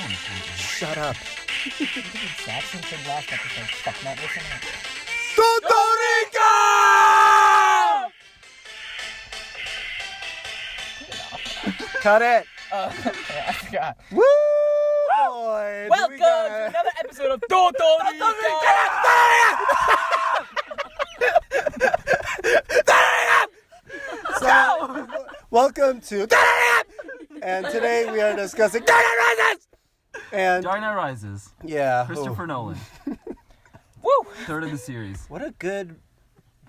phone. Shut up. Jackson said last episode, stop not listening. Tutorica! Cut it. Yeah, I forgot. Woo! Boy, Welcome to another episode of Tutorica! So, welcome to and today we are discussing Dark Knight Rises! And Dark Knight Rises. yeah, Christopher Nolan. Woo! Third of the series. What a good,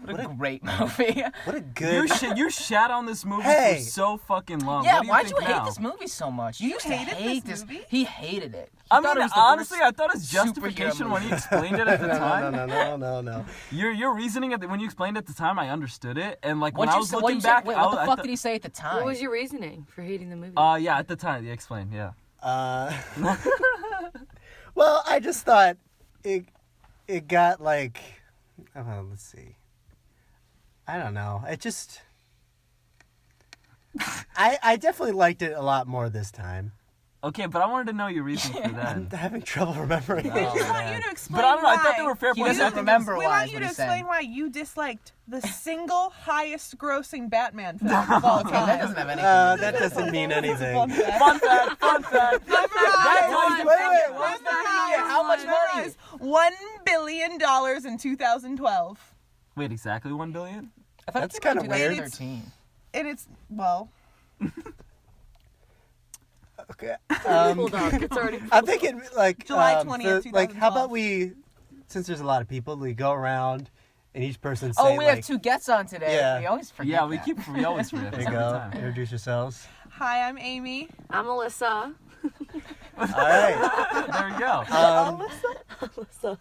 What a great movie. what a good. You shat on this movie Hey. for so fucking long. Yeah, What do why'd think you now? hate this movie so much? You used to hated hate this this movie? He hated it. He I thought mean, it was the honestly, worst I thought his justification superhero when he movie. explained it at the time. No. Your reasoning when you explained it at the time, I understood it, and like when What'd I you was say- looking what'd you back, say? Wait, I what the I fuck thought- did he say at the time? What was your reasoning for hating the movie? Yeah, at the time, yeah, explain, yeah. Well, I just thought it got like, let's see. I don't know. It just, I definitely liked it a lot more this time. Okay, but I wanted to know your reason for that. I'm having trouble remembering. We just want man. you to explain But I don't know, I thought why. they were fair He points. doesn't remember We why want is you what to he's saying. explain why you disliked the single highest grossing Batman film of all Okay, time. that doesn't have anything. That doesn't mean anything. Fun fact. Fun fact. That's how you Wait, think wait, it. what was How much money? $1 billion in 2012. Wait, exactly 1 billion? I thought That's it came out in kinda weird. 2013. And it's, well, Okay. Hold on, it's already. I'm thinking like July 20th, like how 2012. about we, since there's a lot of people, we go around and each person say Oh, we like, have two guests on today. Yeah. We always forget Yeah, that. we always forget. there you every go, time. introduce yourselves. hi, I'm Amy. I'm Alyssa. All right. There we go. Alyssa.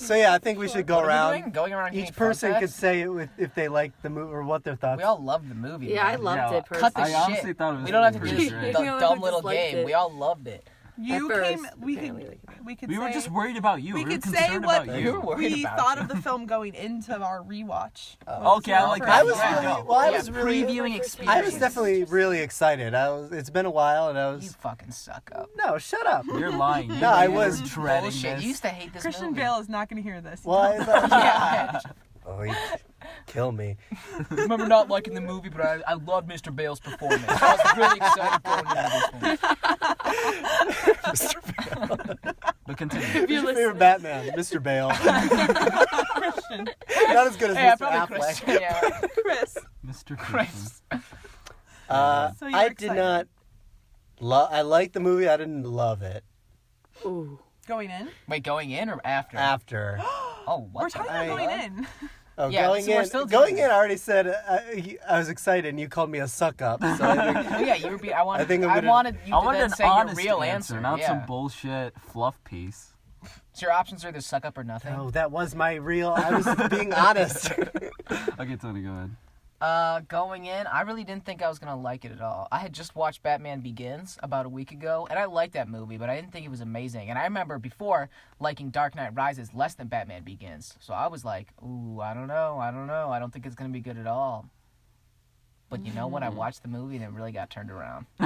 So yeah, I think we should go What are we around. doing? Going around Each giving person fun could facts? say it if they like the movie or what their thoughts. We all love the movie. Yeah, I man. loved Yeah, it Cut the personally. I honestly shit. thought it was We don't have to do pretty this great. The only one dumb who little disliked game. it. We all loved it. You At came, first, we apparently, could, like, we could We say, were just worried about you. we were could say concerned what about We you. were worried we about thought you. of the film going into our rewatch. Okay, I like that. I was Yeah, really, go. well, I Yeah, was really, previewing I experience. was definitely really excited. It's been a while, and I You was. fucking suck up. No, shut up. You're lying. No, I You was were dreading Bullshit. this. You used to hate this Christian movie. Bale is not going to hear this. Well, I thought, Yeah. oh, he kill me. I remember not liking the movie, but I loved Mr. Bale's performance. I was really excited going into this one. But continue. Who's your listening. favorite Batman? Mr. Bale. Christian. Not as good as Yeah, Mr. probably Affleck. Christian. Yeah. Chris. Mr. Christ. So you're I did excited. not. I liked the movie. I didn't love it. Ooh. Going in? Wait, going in or after? After. Oh, what? We're talking about going in. Oh, Yeah, going so we're in. still Going doing in, I already said I was excited, and you called me a suck up. So I think, Oh, yeah, you were. I wanted. I think I'm I gonna- wanted you I to wanted then an say your honest real answer, not yeah. some bullshit fluff piece. So your options are either suck up or nothing. oh, that was my real. I was being honest. Okay, Tony, go ahead. Going in, I really didn't think I was gonna like it at all. I had just watched Batman Begins about a week ago, and I liked that movie, but I didn't think it was amazing. And I remember before liking Dark Knight Rises less than Batman Begins, so I was like, ooh, I don't know, I don't think it's gonna be good at all. But you know, when I watched the movie, then it really got turned around. It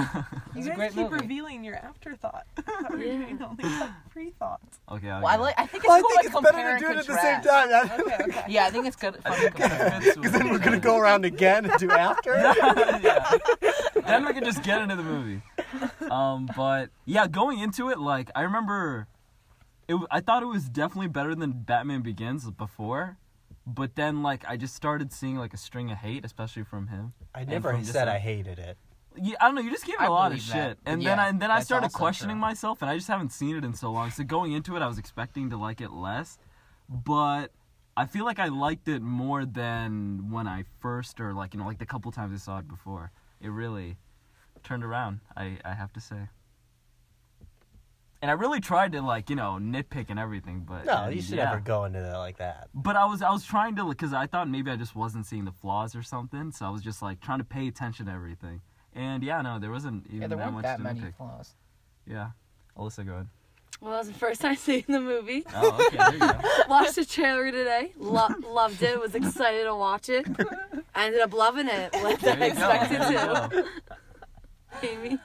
was You a guys great keep movie. revealing your afterthought. We're doing only pre-thoughts. Okay, Well, I think it's Well, I cool think to it's compare better to and do it at the contrast. same time. Okay. Yeah, I think it's good. Fun to compare. Because then we're gonna go around again and do after. Yeah. Then we can just get into the movie. But yeah, going into it, like I remember, I thought it was definitely better than Batman Begins before, but then like I just started seeing like a string of hate, especially from him. I never from just, said like- I hated it. Yeah, I don't know. You just gave it I a lot of believe that. shit, and Yeah, then I that's started also questioning true. myself, and I just haven't seen it in so long. So going into it, I was expecting to like it less, but I feel like I liked it more than when I first, or like like the couple times I saw it before. It really turned around. I have to say, and I really tried to nitpick and everything, but No, you should yeah. never go into that like that. But I was trying to, because I thought maybe I just wasn't seeing the flaws or something, so I was just like trying to pay attention to everything. And yeah, no, there wasn't even Yeah, there that weren't much that to many nitpick. flaws. Yeah. Alyssa, go ahead. Well, it was the first time seeing the movie. Oh, okay, there you go. Watched the trailer today. Loved it. Was excited to watch it. I ended up loving it. Like There I you go. expected There you to. go. Amy.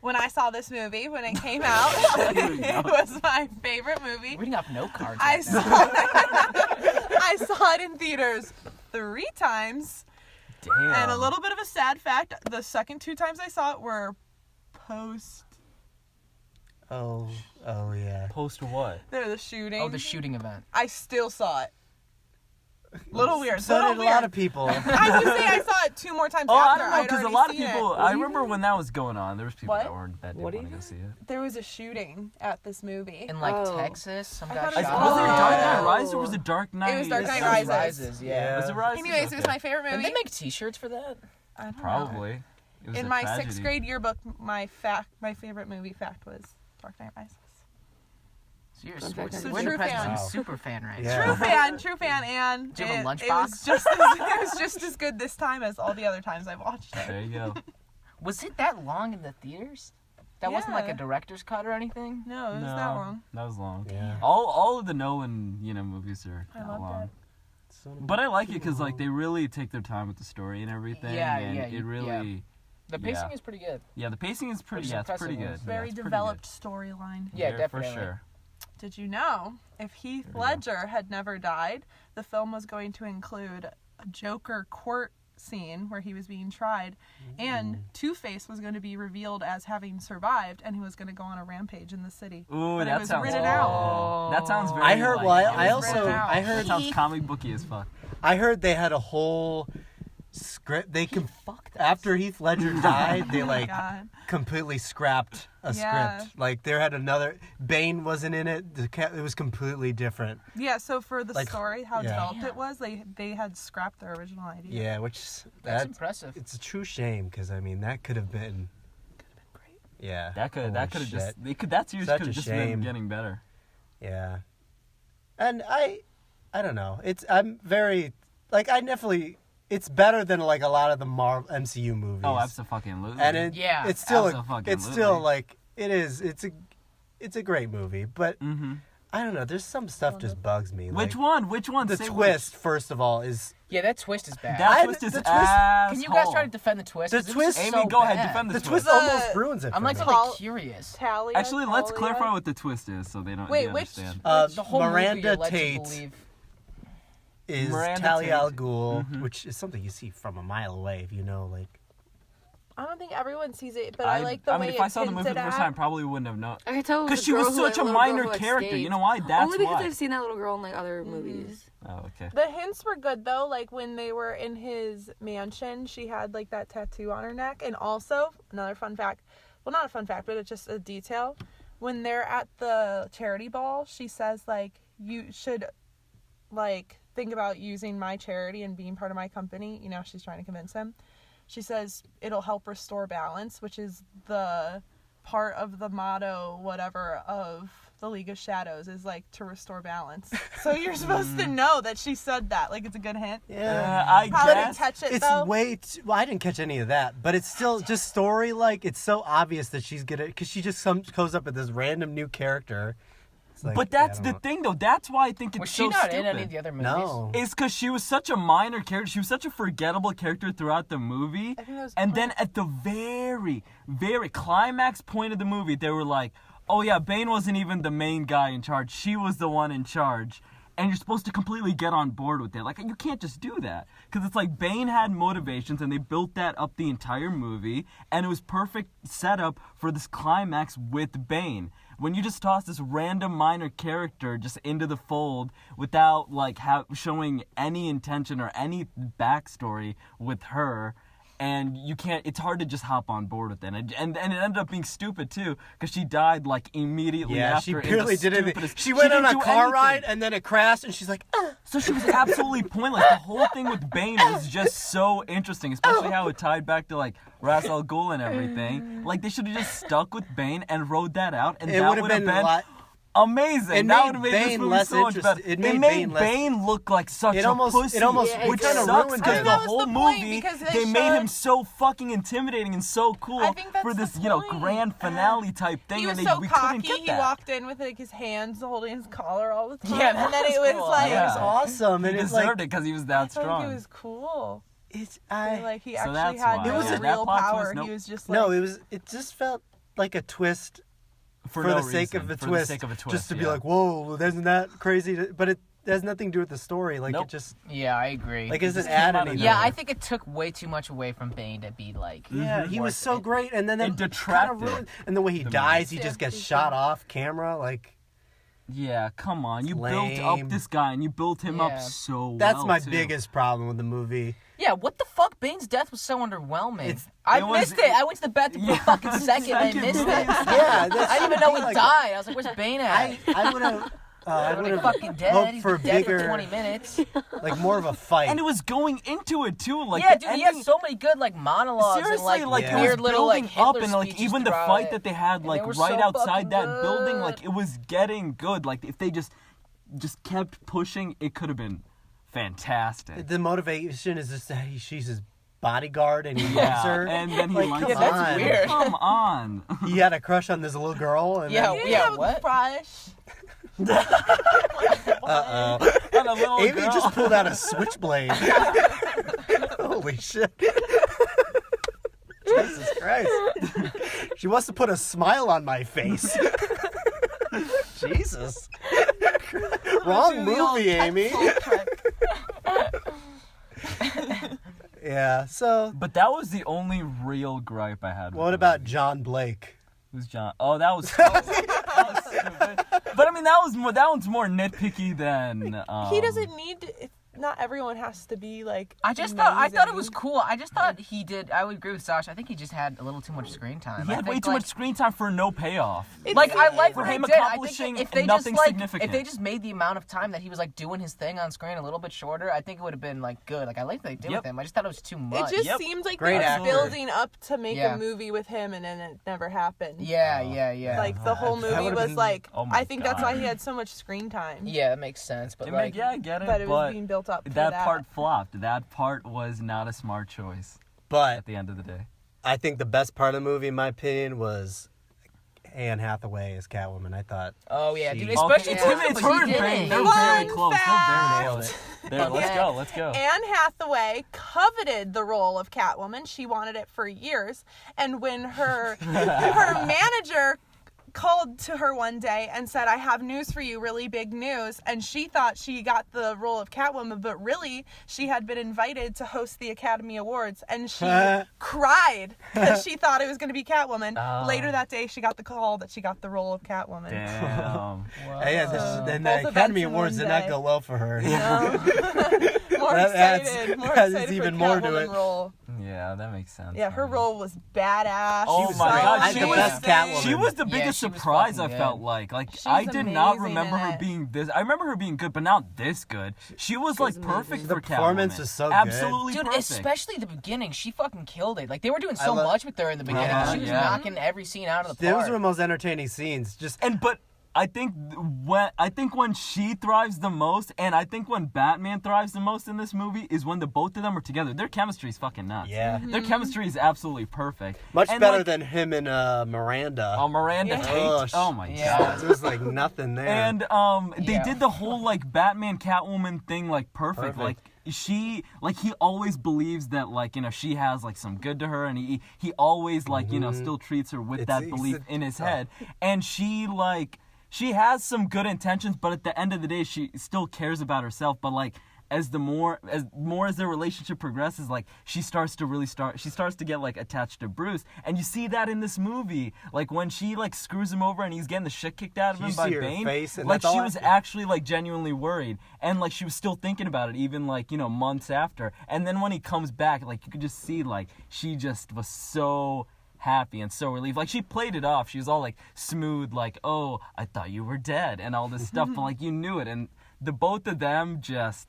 when I saw this movie when it came out. It was my favorite movie. Reading off note cards. I right saw I saw it in theaters 3 times. Damn. And a little bit of a sad fact, the second 2 times I saw it were post Oh yeah. Post what? the shooting. now. Oh, the shooting event. I still saw it. Little weird. So little did a weird. lot of people. I would say I saw it 2 more times Oh, I after don't know, I'd because a already lot of seen people. it. I remember when that was going on. There was people What? that weren't that didn't What do want to you go see it. There was a shooting at this movie. In like Oh. Texas, some I guy thought shot. it Was it Dark Knight Oh. Rises or was it Dark Knight? It was Dark Knight It was Rises. Yeah. Was it Rises? Anyways, it was Okay. my favorite Did movie. they make T-shirts for that? I don't know. Probably. It was In a my tragedy. 6th grade yearbook, my favorite movie fact was Dark Knight Rises. So you're a Fun fact, sports I'm a true fan. Wow. super fan, right? Yeah. True fan, and Did you have a it lunchbox? was just as good this time as all the other times I've watched it. There you go. Was it that long in the theaters? That wasn't like Yeah. a director's cut or anything? No, it was No, that long. that was long. Yeah. All of the Nolan movies are I that loved long. it. But I like it because like they really take their time with the story and everything. Yeah, and yeah, it really. The pacing Yeah. is pretty good. Yeah, the pacing is pretty. Which is Yeah, it's pretty impressive. good. Very yeah, it's pretty developed storyline. good. Yeah, definitely. for sure. Did you know if Heath There we go. Ledger had never died, the film was going to include a Joker court scene where he was being tried, and Two-Face was going to be revealed as having survived, and he was going to go on a rampage in the city. Ooh, But it that was sounds. written out. That sounds very. I heard. Like, Well, it I was also written out. I That heard sounds comic booky as fuck. I heard they had a whole script. They can Fuck that. after Heath Ledger died, they Oh my like God. completely scrapped a Yeah. script. Like there had another Bane wasn't in it. It was completely different. Yeah, so for the Like, story, how yeah. developed it was, they had scrapped their original idea. Yeah, which That's that's impressive. it's a true shame because I mean that could have been. Great. Yeah. That could Holy have just. shit. They could. That series Such could a have just shame. been getting better. Yeah. And I don't know. I'm very like I definitely. It's better than like a lot of the Marvel MCU movies. Oh, absolutely. And it, Yeah, it's still abso-fucking-lutely. it's still like it is. It's a great movie, but Mm-hmm. I don't know. There's some stuff just bugs me. Which like, one? Which one? The Say twist, first of all, is Yeah, that twist is bad. That I- twist is the twist- asshole. Can you guys try to defend the twist? The 'Cause it was twist- Amy, so go ahead. bad. Defend the the twist twist. almost ruins it. I'm for like me. really curious. Talia. Actually, let's Talia. clarify what the twist is, so they don't. Wait, they which- understand. The whole Miranda movie, you're led to Tate believe- is Miranda Talia al Tate. Ghul, Mhm. which is something you see from a mile away. If you know, like I don't think everyone sees it, but I like the way mean, if I saw the it movie for the hints first it time, at. probably wouldn't have known. I can tell Because she was such a minor character. You know why? That's Only because why. I've seen that little girl in like other movies. Oh, okay. The hints were good though, like when they were in his mansion, she had like that tattoo on her neck, and also another fun fact. Well, not a fun fact, but it's just a detail. When they're at the charity ball, she says like, "You should, like, think about using my charity and being part of my company." You know, she's trying to convince him. She says it'll help restore balance, which is the part of the motto, whatever, of the League of Shadows is like to restore balance. So you're supposed to know that she said that. Like, it's a good hint. I How did it guess. catch it it's though? way too, well, I didn't catch any of that, but it's still just story like it's so obvious that she's gonna because she just goes up with this random new character. It's like, But yeah, I that's don't the know. thing, though. That's why I think it's Was so she not stupid. in any of the other movies? No. It's because she was such a minor character. She was such a forgettable character throughout the movie. I think that was And cool. then at the very, very climax point of the movie, they were like, oh yeah, Bane wasn't even the main guy in charge. She was the one in charge. And you're supposed to completely get on board with it. Like, you can't just do that. Because it's like Bane had motivations, and they built that up the entire movie. And it was perfect setup for this climax with Bane. When you just toss this random minor character just into the fold without, like, showing any intention or any backstory with her, and you can't, it's hard to just hop on board with it. And it ended up being stupid, too, because she died, like, immediately Yeah, after. she in the barely did anything. stupidest- She went on didn't a do car anything. ride and then it crashed, and she's like, So she was absolutely pointless. The whole thing with Bane was just so interesting, especially how it tied back to, like, Ra's al Ghul and everything. Like, they should have just stuck with Bane and rode that out, and it that would have been a lot. amazing. It That made would have made this Bane movie less so much better. interesting. It made Bane less- look like such It a almost- pussy, it almost- Yeah, which it kinda sucks ruined because it. the That was whole the point, movie because they made him so fucking intimidating and so cool I think that's for this, the you know, point. grand finale type thing, He was and so we cocky. couldn't get He that. walked in with like his hands holding his collar all the time. Yeah, that and then was it was cool. like, It was Yeah. awesome, He and it's deserved like it because he was I that thought strong. it was cool. it's Like he So actually that's had why. It was no a- real that plot power. twist, nope. He was just like, no, it just felt like a twist For for no the sake reason. of the For twist, the sake of a twist, just to be yeah. like, whoa, isn't that crazy? But it has nothing to do with the story. Like Nope. it just Yeah, I agree. like it doesn't just add came out of anything. yeah, I think it took way too much away from Bane to be like. Yeah, he was worth so it. great, and then It that detracted kinda ruined, and then when he the dies, he movie. just gets Yeah, shot off camera. Like Yeah, come on. You built Lame. up this guy, and you built him Yeah. up so that's well, my too. biggest problem with the movie. Yeah, what the fuck? Bane's death was so underwhelming. It's- I it was- missed it. I went to the bathroom for a fucking second and I missed it. Yeah, that's I didn't even know he like, died. I was like, where's Bane at? I would have. I would Like have fucking dead. hoped He's for been dead bigger, for 20 minutes. like more of a fight. And it was going into it, too. Like, Yeah, the dude, he ending- has so many good like monologues Seriously, and like Yeah. it was weird little like building up, Hitler and like speeches even the throughout fight it. that they had And like they were right so outside fucking that building, good. like it was getting good. Like if they just kept pushing, it could have been fantastic. The motivation is just that she's his bodyguard and he loves her. and then he Like, likes come her. that's on. weird. Come on. He had a crush on this little girl. And Yeah, You didn't yeah, have what? a crush. And a little Amy girl. just pulled out a switchblade. Holy shit. Jesus Christ. She wants to put a smile on my face. Jesus. Wrong movie, Amy. Yeah, so But that was the only real gripe I had. with what the about movie. John Blake? Who's John? Oh, that was stupid. But I mean, that one's more nitpicky than. He doesn't need to, not everyone has to be like. I thought it was amazing. cool. I just thought he did. I would agree with Sasha. I think he just had a little too much screen time. He I had think, way too like, much screen time for no payoff. It's- Like I like For what him they did. I accomplishing think if they nothing just like significant. if they just made the amount of time that he was like doing his thing on screen a little bit shorter, I think it would have been like good. Like I like what they did Yep. with him. I just thought it was too much. It just Yep. seems like Great they were actor. building up to make Yeah. a movie with him, and then it never happened. yeah. Like the whole That movie would've was been- like. Oh my I think that's why God. he had so much screen time. Yeah, that makes sense. But like, Yeah, I get it. But it was being built up. For that that part flopped. That part was not a smart choice But at the end of the day. I think the best part of the movie, in my opinion, was Anne Hathaway as Catwoman. I thought. oh yeah, She- dude. Especially it's, too, him, it's but her he and Bane. didn't. They're Fun very close. They're fact. very nailed it. There, let's Yeah. go. Let's go. Anne Hathaway coveted the role of Catwoman. She wanted it for years. And when her manager called to her one day and said, "I have news for you, really big news," and she thought she got the role of Catwoman, but really she had been invited to host the Academy Awards, and she cried because she thought it was going to be Catwoman. Oh. Later that day, she got the call that she got the role of Catwoman. Damn. Yeah, then Both the Academy events in Awards one did not day. go well for her. More That adds- excited, more adds excited even for more to Catwoman it. role. Yeah, that makes sense. Yeah, her role was badass. Oh She was my so God, I she had the was- best Catwoman. She was the Yeah, biggest she was surprise I fucking felt good. like. Like She I was did not amazing remember in her it. being this. I remember her being good, but not this good. She was like perfect The for performance Catwoman. was so good. Absolutely Dude, perfect. especially the beginning, she fucking killed it. Like they were doing so love- much with her in the beginning. Uh-huh, She was yeah. knocking every scene out of the Those park. were the most entertaining scenes. Just But I think when she thrives the most, and I think when Batman thrives the most in this movie is when the both of them are together. Their chemistry is fucking nuts. Yeah. Their chemistry is absolutely perfect. much And, better like, than him and Miranda. Miranda Yeah. Tate. Oh my Yeah. god. There was like nothing there. And they Yeah. did the whole like Batman Catwoman thing like perfect. Like he always believes that like she has like some good to her, and he always like still treats her with that belief in his head. And she has some good intentions, but at the end of the day she still cares about herself. But like as their relationship progresses, like she starts to get like attached to Bruce, and you see that in this movie, like when she like screws him over and he's getting the shit kicked out of You him by see her Bane, face, and like that's all she I was see. actually like genuinely worried, and like she was still thinking about it even like months after. And then when he comes back, like you could just see like she just was so happy and so relieved. Like she played it off. She was all like smooth, like, "Oh, I thought you were dead," and all this stuff, but like you knew it. And the both of them just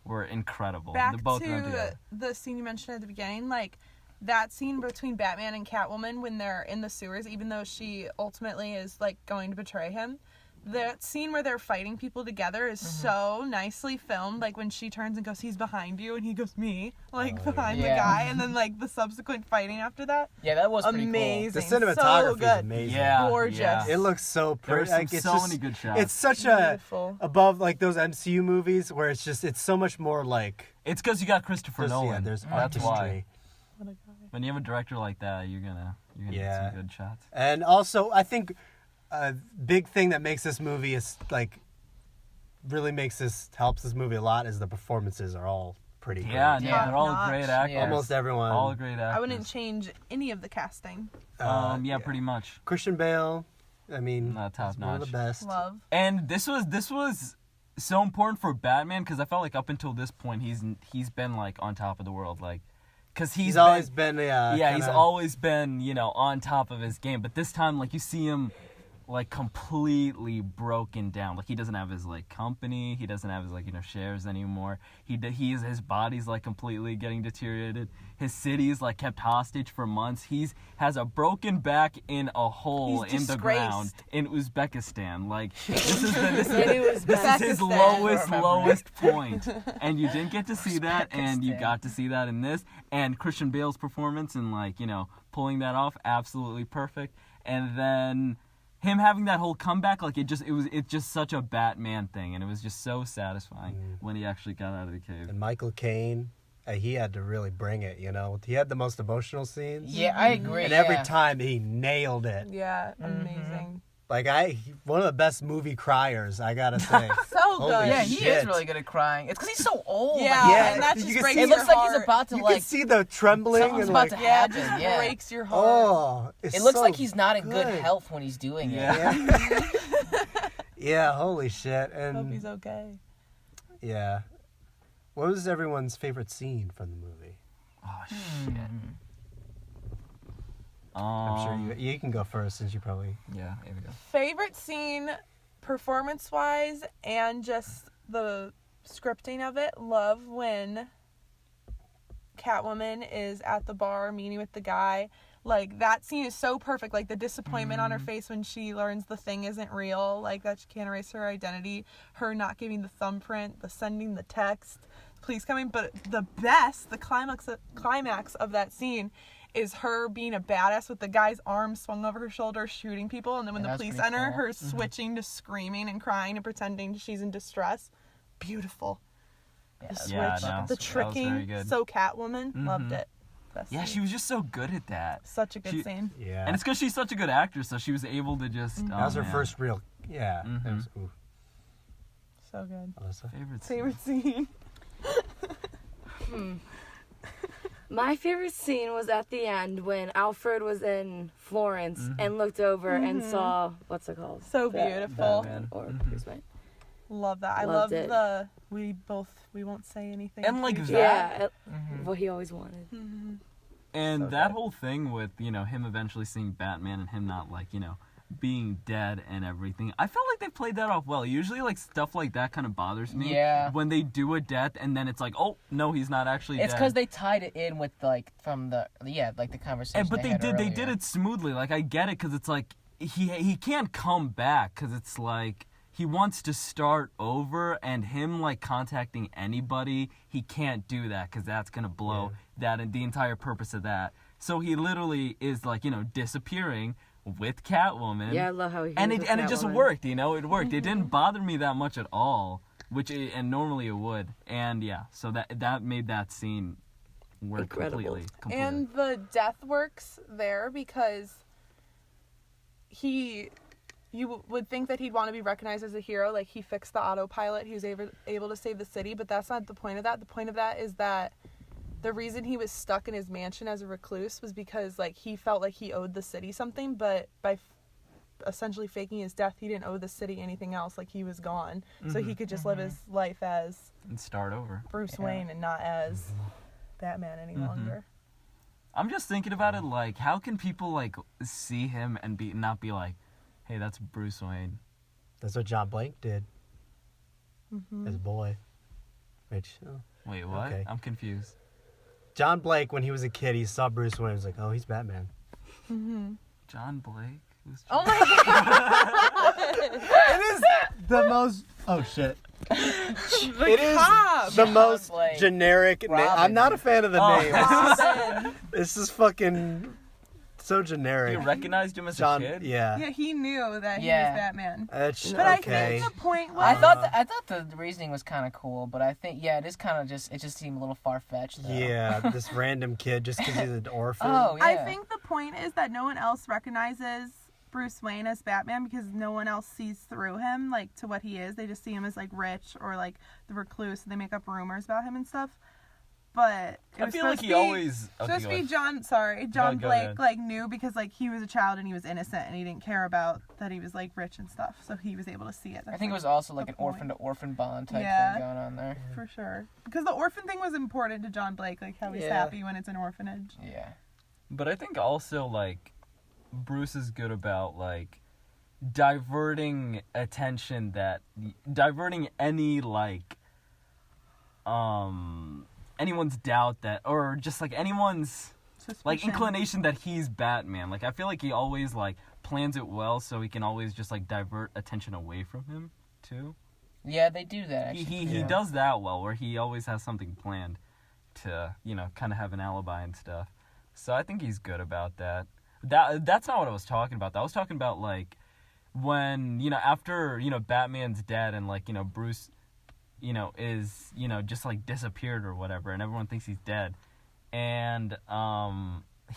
were incredible. Back the both of them to together. the scene you mentioned at the beginning, like that scene between Batman and Catwoman when they're in the sewers, even though she ultimately is like going to betray him. That scene where they're fighting people together is so nicely filmed. Like when she turns and goes, "He's behind you," and he goes, "Me," like behind the Yeah. guy, and then like the subsequent fighting after that. Yeah, that was pretty the Amazing. cinematography so is good. amazing. Yeah, Gorgeous. yeah. It looks so There were pretty. some, Like, it's so just, many good shots. It's such a Beautiful. above like those MCU movies where it's so much more like It's because you got Christopher just, Nolan. yeah, there's That's why. artistry. What a guy. When you have a director like that, you're gonna get some good shots. And also, I think a big thing that makes this movie is like helps this movie a lot is the performances are all pretty great. Yeah, Yeah. they're all Top-notch. great actors. Yeah. Almost everyone. All great actors. I wouldn't change any of the casting. Yeah, pretty much. Christian Bale, I mean, Top he's one of the notch. best. Love. And this was so important for Batman because I felt like up until this point he's been like on top of the world, like because He's always been he's always been on top of his game. But this time, like you see him like completely broken down. Like he doesn't have his like company. He doesn't have his like shares anymore. His body's like completely getting deteriorated. His city's like kept hostage for months. He's has a broken back in a hole He's in the ground disgraced. in Uzbekistan. Like this is his Uzbekistan. lowest point. And you didn't get to see that, and you Uzbekistan. got to see that in this. And Christian Bale's performance and like pulling that off, absolutely perfect. And then him having that whole comeback, like it's just such a Batman thing, and it was just so satisfying when he actually got out of the cave. And Michael Caine, he had to really bring it. He had the most emotional scenes. Yeah, I agree. And every time he nailed it. Yeah, amazing. Like one of the best movie criers, I gotta say. So Holy good. Yeah, he shit. is really good at crying. It's because he's so old. Yeah, Yeah, and that you just can breaks see- It your looks like heart. he's about to You like. can see the trembling Something's and about like, to Yeah, it happen. just Yeah. breaks your heart. oh, It looks so like he's not in good good. health when he's doing it. Yeah. Yeah, holy shit. Hope And he's okay. yeah. What was everyone's favorite scene from the movie? Oh shit. I'm sure you can go first since you probably. Yeah, here we go. Favorite scene, performance-wise, and just the scripting of it. Love when Catwoman is at the bar meeting with the guy. Like, that scene is so perfect. Like, the disappointment on her face when she learns the thing isn't real. Like, that she can't erase her identity. Her not giving the thumbprint. The sending the text. Police coming. But the best, the climax of that scene is her being a badass with the guy's arm swung over her shoulder shooting people. And then when Yeah, the that's police pretty enter, cool. her switching to screaming and crying and pretending she's in distress. Beautiful. The switch, Yeah, no, the that was tricking. very good. So Catwoman. Loved it. Best Yeah, scene. she was just so good at that. Such a good scene. Yeah. And it's because she's such a good actress, so she was able to just. that was her first real. Yeah. That was, ooh, So good. Alyssa. favorite scene. Favorite scene. My favorite scene was at the end when Alfred was in Florence and looked over and saw what's it called? So beautiful. Batman. Or Bruce Wayne. Love that. I Loved love it. the we won't say anything. And, like, to each that- other. Yeah, what he always wanted. And So that good. whole thing with, him eventually seeing Batman and him not, like, being dead and everything. I felt like they played that off well. Usually, like, stuff like that kind of bothers me. Yeah. When they do a death and then it's like, oh, no, he's not actually It's dead. because they tied it in with the conversation. But they had did earlier. it smoothly. Like, I get it because it's like he can't come back because it's like he wants to start over, and him like contacting anybody, he can't do that because that's gonna blow that and the entire purpose of that. So he literally is like disappearing with Catwoman. Yeah, I love how he and was it with and it just Catwoman. worked. It worked. It didn't bother me that much at all, and normally it would. And yeah, so that made that scene work Incredible. completely. And the death works there because you would think that he'd want to be recognized as a hero. Like, he fixed the autopilot. He was able to save the city, but that's not the point of that. The point of that is that the reason he was stuck in his mansion as a recluse was because, like, he felt like he owed the city something, but by essentially faking his death, he didn't owe the city anything else. Like, he was gone. So he could just live his life as and start over. Bruce Wayne and not as Batman any longer. I'm just thinking about it, like, how can people, like, see him and not be like, hey, that's Bruce Wayne. That's what John Blank did. His boy. Which, Wait, what? Okay. I'm confused. John Blake, when he was a kid, he saw Bruce Wayne. He was like, oh, he's Batman. John Blake? Who's Oh John? my god! It is the most. Oh shit! It is Cobb. the most Blake. generic name. Robin. I'm not a fan of the name. Robin. This is fucking so generic. You recognized him as John, a kid? yeah. Yeah, he knew that he Yeah. was Batman. It's But I okay. think the point was... I thought the reasoning was kind of cool, but I think it is kind of it just seemed a little far fetched. Yeah, this random kid just because he's an orphan. Oh yeah. I think the point is that no one else recognizes Bruce Wayne as Batman because no one else sees through him, like, to what he is. They just see him as, like, rich or, like, the recluse, and they make up rumors about him and stuff. But I feel like he always... supposed to be John go Blake, ahead. like, knew because, like, he was a child and he was innocent and he didn't care about that he was, like, rich and stuff. So he was able to see it. I think it was also like the an orphan to orphan bond type Yeah. thing going on there. For sure. Because the orphan thing was important to John Blake, like, how he's Yeah. happy when it's an orphanage. Yeah. But I think also, like, Bruce is good about, like, diverting any, like, anyone's doubt that, or just, like, anyone's, like, Suspicion. inclination that he's Batman. Like, I feel like he always, like, plans it well so he can always just, like, divert attention away from him, too. Yeah, they do that actually. He does that well, where he always has something planned to, you know, kind of have an alibi and stuff. So I think he's good about that. That's not what I was talking about. I was talking about, like, when, you know, after, you know, Batman's dead and, like, you know, Bruce, you know, is, you know, just, like, disappeared or whatever, and everyone thinks he's dead. And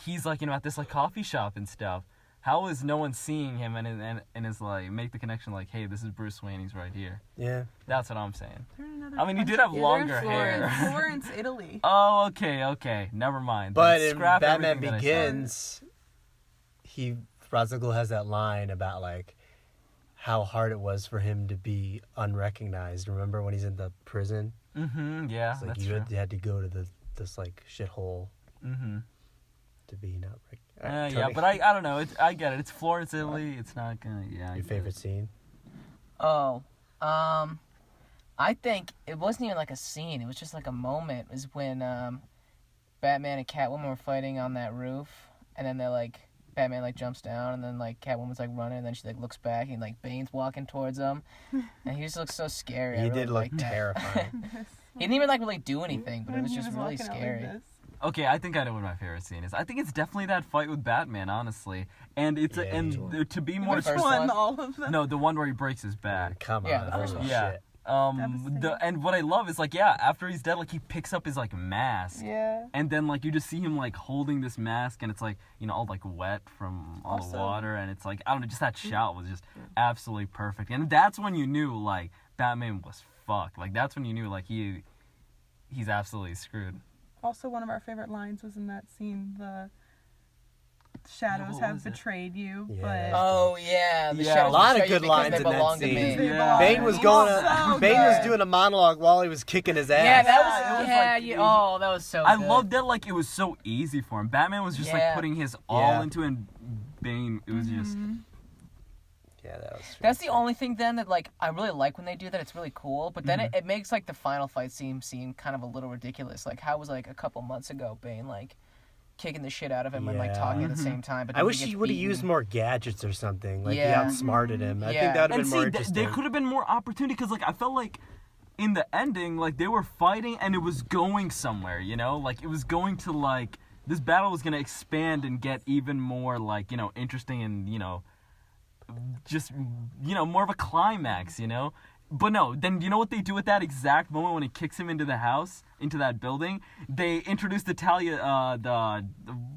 he's, like, you know, at this, like, coffee shop and stuff. How is no one seeing him and is, like, make the connection, like, hey, this is Bruce Wayne, he's right here. Yeah. That's what I'm saying. They're in another I mean, he did country. have longer Florence. hair. Florence, Italy. Oh, okay. Never mind. But Then in scrap Batman everything that I said. Begins, Ra's al Ghul has that line about, like, how hard it was for him to be unrecognized. Remember when he's in the prison? Mm-hmm, yeah, It's like that's you true. had to go to this, like, shithole Mm-hmm. to be not recognized. Yeah, but I don't know. I get it. It's Florence, Italy. It's not gonna. Yeah. I Your get favorite it. scene? Oh, I think it wasn't even like a scene. It was just like a moment. It was when Batman and Catwoman were fighting on that roof, and then they're like, Batman like jumps down, and then like Catwoman's like running, and then she like looks back, and like Bane's walking towards them, and he just looks so scary. I He really did look liked that. terrifying. He didn't even like really do anything, but it When was he just really walking out like scary. this. Okay, I think I know what my favorite scene is. I think it's definitely that fight with Batman, honestly. And it's Yeah, to be more Which Which first one? one? All of them? no, the one where he breaks his back. Come on. Yeah, the first oh, one. Yeah. shit. Devastating. And what I love is, like, yeah, after he's dead, like, he picks up his, like, mask. Yeah. And then, like, you just see him, like, holding this mask, and it's, like, you know, all, like, wet from all the Also- water, and it's, like, I don't know, just that shout was just absolutely perfect. And that's when you knew, like, Batman was fucked. Like, that's when you knew, like, he's absolutely screwed. Also, one of our favorite lines was in that scene. The shadows what have was it? betrayed you, Yeah. but Oh yeah, the Yeah, shadows a lot of betray you good because lines they in that belong to scene. me. They Yeah. Bane was He's going. so Bane was good. doing a monologue while he was kicking his ass. Yeah, that Yeah, was it was yeah. like- Oh, that was so. I good. loved that, like, it was so easy for him. Batman was just, like, Yeah. putting his all Yeah. into it, and Bane, it was just... Yeah, that was. That's the only thing then that like I really like when they do that. It's really cool, but then it makes like the final fight seem kind of a little ridiculous. Like how was like a couple months ago Bane like kicking the shit out of him and like Yeah. talking at the same time. But I then wish gets he would have beaten. used more gadgets or something. Like Yeah. he outsmarted him. I Yeah. think that would have And been more see, interesting. there could have been more opportunity, because, like, I felt like in the ending, like, they were fighting and it was going somewhere, you know? Like, it was going to, like, this battle was going to expand and get even more, like, you know, interesting and, you know, just, you know, more of a climax, you know? But no, then you know what they do at that exact moment when he kicks him into the house, into that building? They introduce the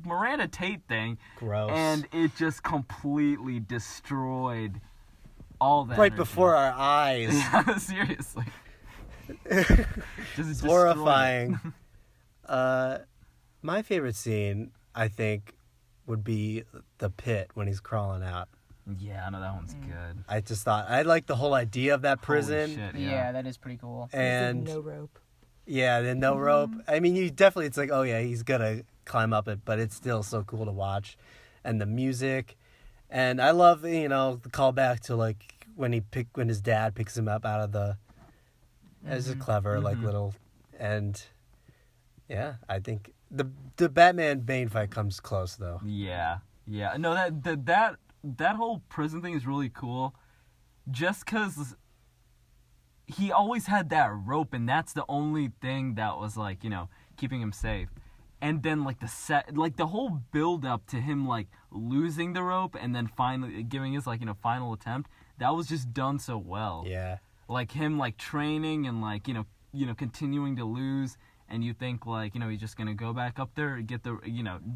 Miranda Tate thing, Gross. and it just completely destroyed all that. right energy. before our eyes. Yeah, seriously. Just It's destroyed horrifying. My favorite scene, I think, would be the pit when he's crawling out. it. Yeah, I know that one's good. I just thought I liked the whole idea of that Holy prison. shit, Yeah, that is pretty cool. And no rope. yeah, the no rope. I mean, you definitely. It's like, oh yeah, he's gonna climb up it, but it's still so cool to watch, and the music, and I love the callback to like when his dad picks him up out of the. It's a clever like little, and yeah, I think the Batman Bane fight comes close though. Yeah. No, that whole prison thing is really cool. Just because he always had that rope, and that's the only thing that was, like, you know, keeping him safe. and then like the whole build up to him like losing the rope and then finally giving his like final attempt, that was just done so well. Yeah. Like him like training and like continuing to lose, and you think like he's just gonna go back up there, get the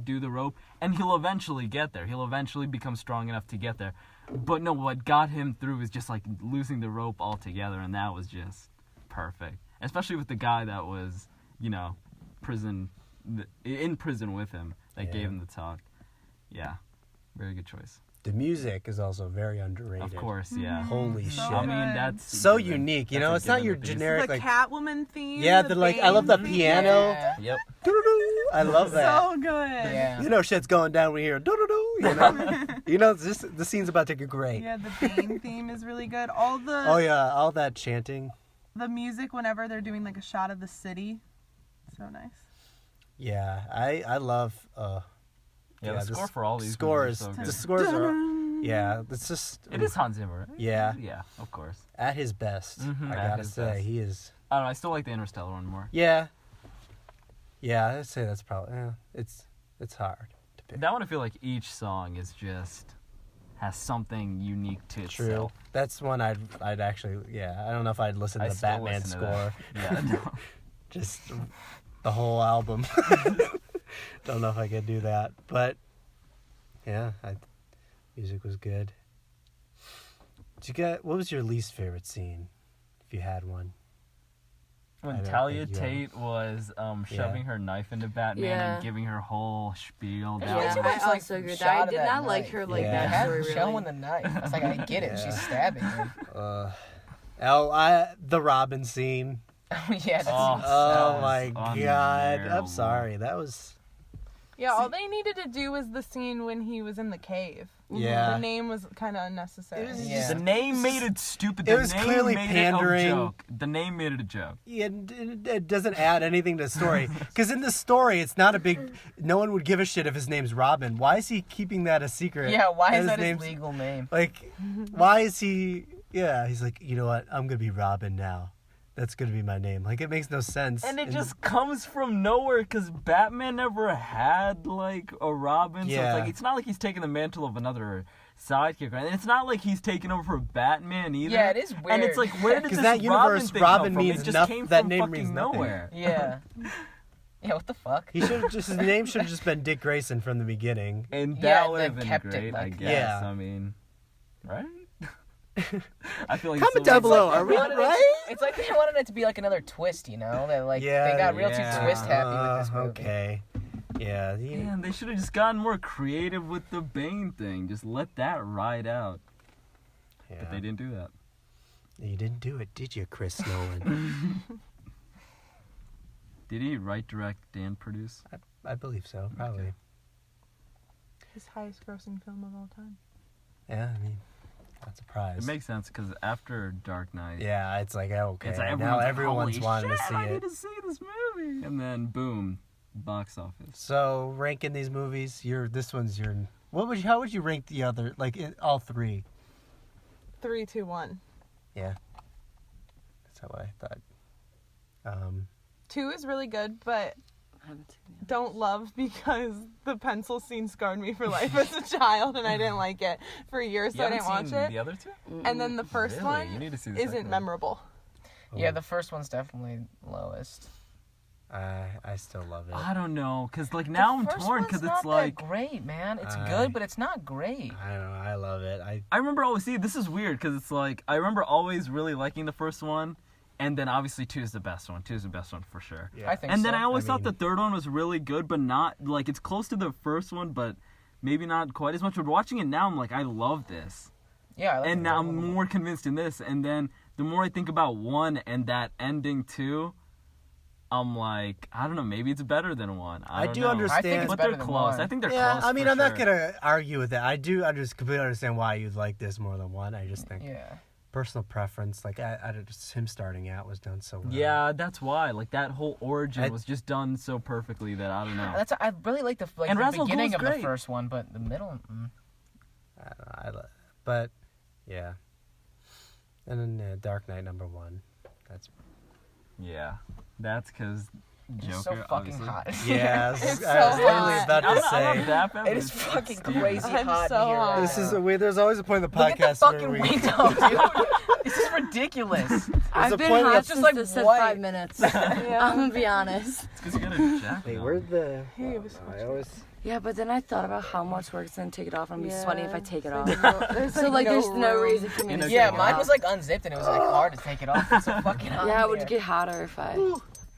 do the rope, and he'll eventually get there. He'll eventually become strong enough to get there. But no, what got him through is just like losing the rope altogether, and that was just perfect. Especially with the guy that was in prison with him that gave him the talk. Yeah, very good choice. The music is also very underrated. Of course, yeah. Holy shit. I mean, that's so unique. You know, it's not your generic the like Catwoman theme. Yeah, the like I love the Bane piano. Yeah. Yep. Doo-doo-doo. I love that. So good. Yeah. You know, shit's going down when you hear doo-doo-doo. The scene's about to get great. Yeah, the Bane theme is really good. All the Oh yeah, all that chanting. the music whenever they're doing like a shot of the city, so nice. Yeah, I love. The score for all these scores. movies is so good. The scores are. Yeah, it's just. It is Hans Zimmer, right? Yeah. Yeah, of course. At his best. Mhm, I at gotta his say, best. he is. I don't know, I still like the Interstellar one more. Yeah. Yeah, I'd say that's probably. It's hard to pick. That one I feel like each song is just has something unique to True. itself. That's one I'd actually. Yeah, I don't know if I'd listen to I the still Batman listen to score. that. Yeah, no. Just the whole album. Don't know if I could do that, but yeah, music was good. What was your least favorite scene, if you had one? I When don't Talia think you Tate was shoving her knife into Batman Yeah. and giving her whole spiel There's down. way Yeah, too much, I like, also agree with shot that. I of did that not like knife. her like Yeah. They have her backstory showing really. the knife. It's like I get it. Yeah. She's stabbing him. The Robin scene. Yeah, that's Oh. Oh was my god! I'm unbearable. sorry. That was. Yeah, all they needed to do was the scene when he was in the cave. Yeah. The name was kind of unnecessary. It was Yeah. The name made it stupid. It The was name clearly made pandering. It a joke. The name made it a joke. Yeah, it doesn't add anything to the story. Because in the story, it's not a big. No one would give a shit if his name's Robin. Why is he keeping that a secret? Yeah, why is that his name's- legal name? Like, why is he? Yeah, he's like, you know what? I'm gonna be Robin now. That's gonna be my name. Like, it makes no sense. And it And just comes from nowhere because Batman never had like a Robin. Yeah. So it's not like he's taking the mantle of another sidekick. And it's not like he's taking over for Batman either. Yeah, it is And weird. it's like, where did 'Cause this that universe, thing Robin come from? means It just noth- came that from name fucking means nothing. nowhere. Yeah. Yeah, what the fuck? He should his name should have just been Dick Grayson from the beginning. And Yeah, that would have they been kept it great, I like- guess. Yeah. I mean, right? I feel like Comment it's down so- below. They Are we wanted it- right? It's like they wanted it to be like another twist, you know? They like Yeah, they got real yeah. too twist happy with this movie. Okay. Yeah. Man, they should have just gotten more creative with the Bane thing. Just let that ride out. Yeah. But they didn't do that. You didn't do it, did you, Chris Nolan? Did he write, direct, and produce? I believe so. Probably. His highest grossing film of all time. Yeah. I mean, not surprised. It makes sense because after Dark Knight, Yeah, it's like okay. it's like Now everyone's everyone's like, wanting "Holy to shit, see I it. need to see this movie. And then boom, box office. So ranking these movies, how would you rank the other, like all three? 3, 2, 1. Yeah. That's how I thought. 2 is really good, but I haven't seen it. don't love because the pencil scene scarred me for life as a child, and I didn't like it for years, so I didn't watch it. The other two? And then the first Really? one You need to see the second isn't one. memorable. Yeah, the first one's definitely lowest. I still love it. I don't know, because like now I'm The first torn one's because not it's like that great, man. It's I- good, but it's not great. I don't know. I love it. I remember always this is weird because it's like I remember always really liking the first one, and then obviously 2 is the best one. 2 is the best one for sure. Yeah. I think And so. then I always I thought the mean- third one was really good, but not like it's close to the first one, but maybe not quite as much. But watching it now, I'm like, I love this, Yeah, I like and the now third I'm one. more convinced in this. And then the more I think about 1 and that ending 2, I'm like, I don't know, maybe it's better than 1. I don't do know. understand. I think it's But better they're than close. 1. I think they're Yeah, close. I mean, for I'm not sure. gonna argue with that. I just completely understand why you'd like this more than 1. I just think Yeah. personal preference. Like, just him starting out was done so well. Yeah, that's why. Like that whole origin I- was just done so perfectly that I don't know. I really like the And Ra's al beginning Ghul's of the great. first one, but the middle. I don't know. But yeah. And then Dark Knight #1. That's Yeah, that's because Joker, It's so fucking obviously. hot. Yeah, I was It's so literally hot. about to I'm say. not that bad, It but is it's fucking stupid. crazy I'm hot so in here. hot. Right This is now. weird. There's always a point in the Look at the podcast where fucking we. window, dude. This is ridiculous. I've a been point hot that's since just, like, this said white. 5 minutes. Yeah. I'm gonna be honest. It's because you got a jacket Wait, on. where's the? Here, it was I always. Yeah, but then I thought about how much work it's gonna take it off. I'm gonna be sweating if I take it off. There's So like, there's no room. reason for me You to know, take Yeah, it mine off. was like unzipped and it was like hard to take it off. It's so fucking hot. Yeah, it in would here. get hotter if I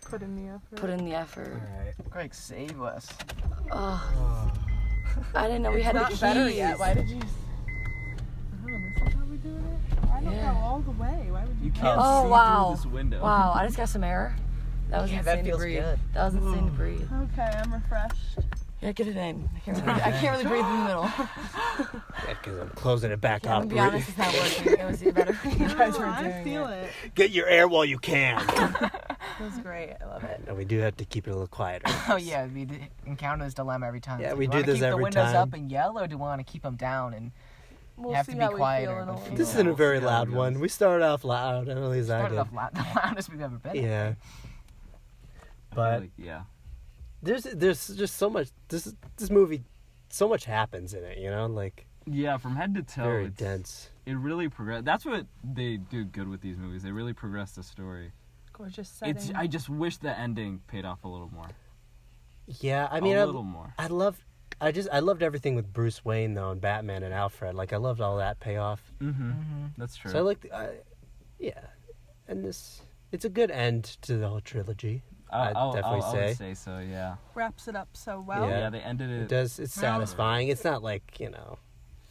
Put in the effort. put in the effort. Alright. Greg, save us. Oh, I didn't know we had Not the keys. better yet. Why did you? Oh, this is how we doing it. Why not Yeah. go all the way? Why would you? You can't Oh, see wow. through this window. Wow, I just got some air. That was Yeah, insane that feels to breathe. good. That was insane to breathe. Okay, I'm refreshed. Yeah, get it in. I can't really breathe in the middle. Yeah, because I'm closing it back I'm up. gonna be honest, it's not working. It was better when you guys were I doing feel it. it. Get your air while you can. Feels great. I love it. And we do have to keep it a little quieter. Oh yeah, we encounter this dilemma every time. Yeah, It's we like, do wanna this keep the every windows time. up and yell, or do we want to keep them down? And We'll have see to be how we quieter, feel in but a feel- little This isn't a We'll very see how it loud one. goes. We started off loud, at least I started did. off the loudest we've ever been. Yeah, I feel but like, yeah. there's just so much. This movie, so much happens in it. You know, like Yeah, from head to toe, very it's, dense. it really progress. That's what they do good with these movies. They really progress the story. Gorgeous setting. It's. I just wish the ending paid off a little more. Yeah, I mean, a little more. I loved everything with Bruce Wayne though, and Batman and Alfred. Like I loved all that payoff. Mm-hmm. Mm-hmm. That's true. So I like, yeah, and it's a good end to the whole trilogy. I'd definitely I say. would say so. Yeah. Wraps it up so well. Yeah. Yeah, they ended It it. does. It's satisfying. It's not like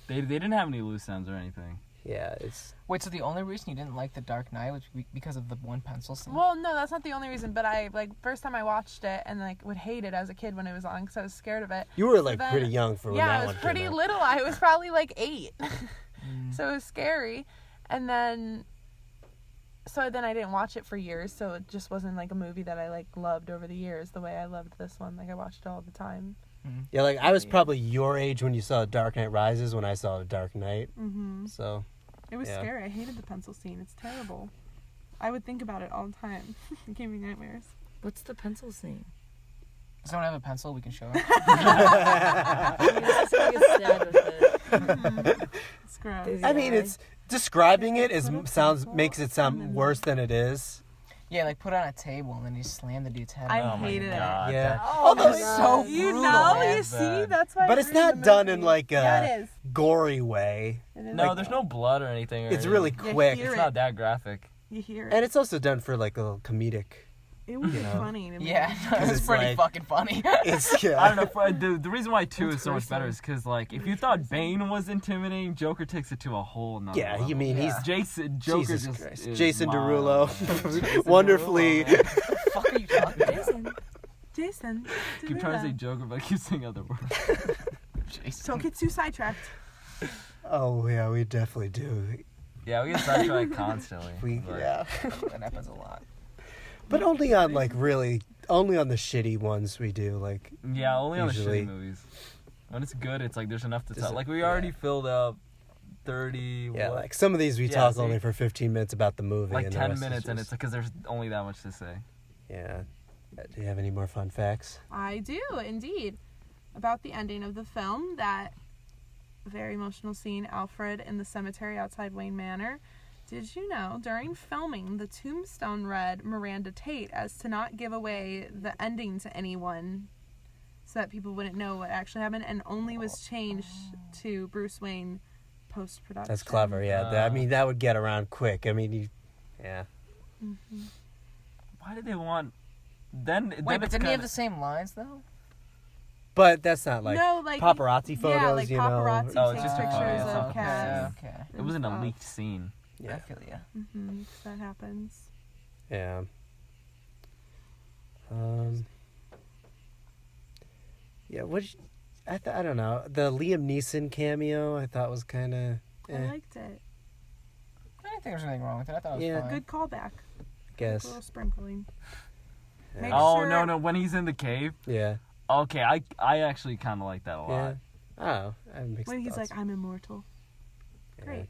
They didn't have any loose ends or anything. yeah. It's Wait, so the only reason you didn't like The Dark Knight was because of the one pencil scene? Well, no, that's not the only reason. But I first time I watched it and would hate it as a kid when it was on because I was scared of it. you were like then- pretty young for when Yeah, that I one was came pretty out. little. I was probably like 8, Mm. so it was scary. And then, so then I didn't watch it for years. So it just wasn't like a movie that I like loved over the years the way I loved this one. Like I watched it all the time. Yeah, like I was probably your age when you saw Dark Knight Rises when I saw Dark Knight. Mm-hmm. So It was Yeah. scary. I hated the pencil scene. It's terrible. I would think about it all the time. It gave me nightmares. What's the pencil scene? Does someone have a pencil we can show her? Just gonna get stabbed with it. It's gross. Busy I mean, eye. it's describing it is makes it sound worse than it is. Yeah, like put it on a table and then you slam the dude's head. I on. hated it. God, Yeah. that- Oh, that was so you brutal. know, you That's see, bad. that's why. But it's not done in like Yeah, a it is. gory way. It is. No, there's no blood or anything. Or It's really anything. quick, hear It's it. not that graphic. You hear it. and it's also done for like a little comedic. It was you know. funny to me. Yeah, it was it's pretty like- fucking funny. It's yeah. I don't know. The reason why 2 It's is so much better gruesome. is because like if you thought Bane was intimidating, Joker takes it to a whole nother Yeah, level. you mean he's Yeah. Joker Jesus just Christ. is Jason mild. Derulo, wonderfully. Derulo, man. What the fuck are you talking about? Jason. Keep trying to say Joker, but I keep saying other words. Jason. Don't get too sidetracked. Oh yeah, we definitely do. Yeah, we get sidetracked constantly. We but- yeah, That happens a lot. but only on like only on the shitty ones we do like. Yeah, only on the Usually. shitty movies. When it's good, it's like there's enough to Just tell. Like we yeah. already filled up 30. Yeah, what? like some of these we Yeah, talk see? only for 15 minutes about the movie. like and the 10 rest is minutes, and just- it's because there's only that much to say. yeah. Do you have any more fun facts? I do, indeed. About the ending of the film, that very emotional scene, Alfred in the cemetery outside Wayne Manor. Did you know, during filming, the tombstone read Miranda Tate as to not give away the ending to anyone so that people wouldn't know what actually happened, and only was changed to Bruce Wayne post-production. That's clever. Yeah, I mean that would get around quick. I mean, yeah. Why did they want? Then Wait, then but it's didn't he have kinda- the same lines though? But that's not like No, like paparazzi photos. yeah, like you paparazzi know. Oh, it's takes just a pictures photo, of okay. cats. Okay. It wasn't a stuff. leaked scene. I Yeah. feel ya. Mm-hmm, that happens. Yeah. Yeah. I don't know. The Liam Neeson cameo I thought was kind of. I liked it. I didn't think there was anything wrong with it. I thought it was Yeah. fine. Good callback. I guess. A little sprinkling. Yeah. Make Oh sure- no, when he's in the cave. Yeah. Okay, I actually kind of like that a lot. Yeah. Oh, I have mixed When he's thoughts. like, I'm immortal. Yeah. Great.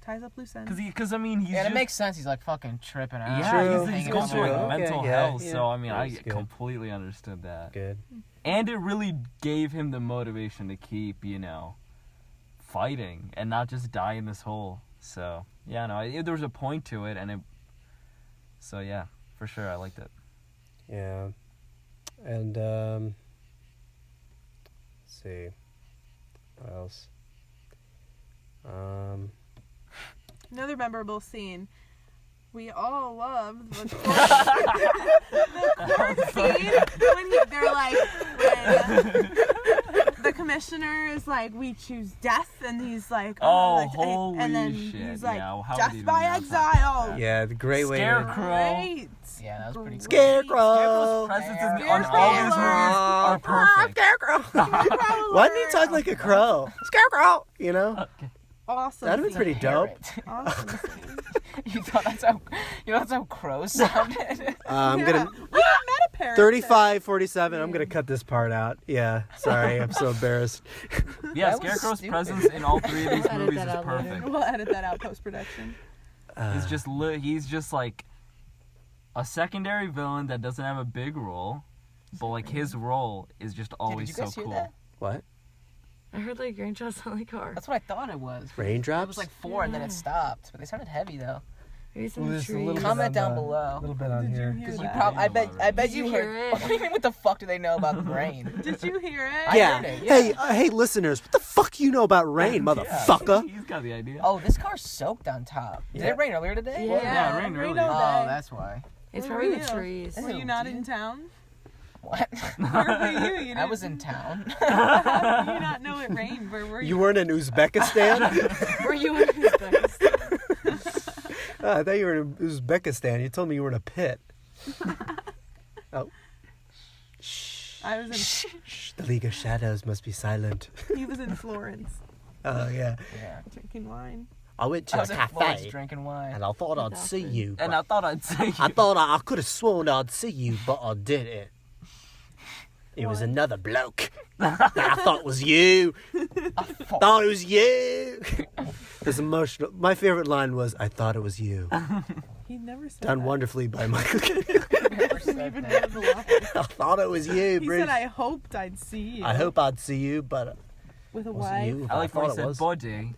ties up loose ends. Because I mean, he's Yeah, just, it makes sense. He's like fucking tripping out. yeah, True. he's hanging going out through with like him. mental Okay, health. yeah. So I mean, I That's good. completely understood that. Good. And it really gave him the motivation to keep, fighting and not just die in this hole. So yeah, no, there was a point to it, and so yeah, for sure, I liked it. Yeah. And let's see. What else? Another memorable scene. We all love the court scene when they're like, when the commissioner is like, we choose death, and he's like, Holy and then shit! he's like, yeah, how would death he by not talk exile. about that? Yeah, the great way. Scarecrow. Great. Yeah, that was pretty cool. Scarecrow. Presence on Scarecrow. all his movies are perfect. Why didn't he talk like a crow? Scarecrow. You know, Awesome. that'd be scene. pretty dope. Awesome scene. You thought that's how crows sounded? I'm Yeah. gonna We haven't met a parrot. 35:47. I'm gonna cut this part out. Yeah, sorry, I'm so embarrassed. Yeah, That was Scarecrow's stupid. presence in all three of these Edit movies that is out later. perfect. We'll edit that out post production. He's just like a secondary villain that doesn't have a big role, but like his role is just always Did you guys so hear cool. that? What? I heard like raindrops on the car. That's what I thought it was. It Raindrops? was like 4 and then it stopped, but they sounded heavy though. Maybe some Well, there's a little trees. bit Comment on down the- below. little bit on here. Did you hear You that? probably, I bet Did you you heard. hear it? What do you mean? What the fuck do they know about the rain? Did you hear it? I Yeah. heard it, Hey, hey, listeners, what the fuck you know about rain, motherfucker? He's got the idea. Oh, this car's soaked on top. Did Yeah. it rain earlier today? Yeah. Yeah, it rained earlier. all Oh, day. that's why. It's Where probably were the you? trees. Were you not in town? What? Where were you? You I was in didn't- town. How do you not know it rained? Where were you? You weren't in Uzbekistan? Were you in Uzbekistan? I thought you were in Uzbekistan. You told me you were in a pit. Oh. Shh. I was in. Shh. The League of Shadows must be silent. He was in Florence Oh, yeah. Yeah. drinking wine. I went I to a was in Florence cafe drinking wine. and I thought I'd see you. And but I thought I'd say I thought I could have sworn I'd see you, but I didn't. It was What? another bloke. that I thought was you. Thought it was you. It's emotional. My favorite line was, "I thought it was you." He never said Done that. wonderfully by Michael Caine. Never said Even that. know the line. I thought it was you, He Bruce. said, "I hoped I'd see you." I hope I'd see you, but with a it wasn't wife. you. I like when he thought it said was. body.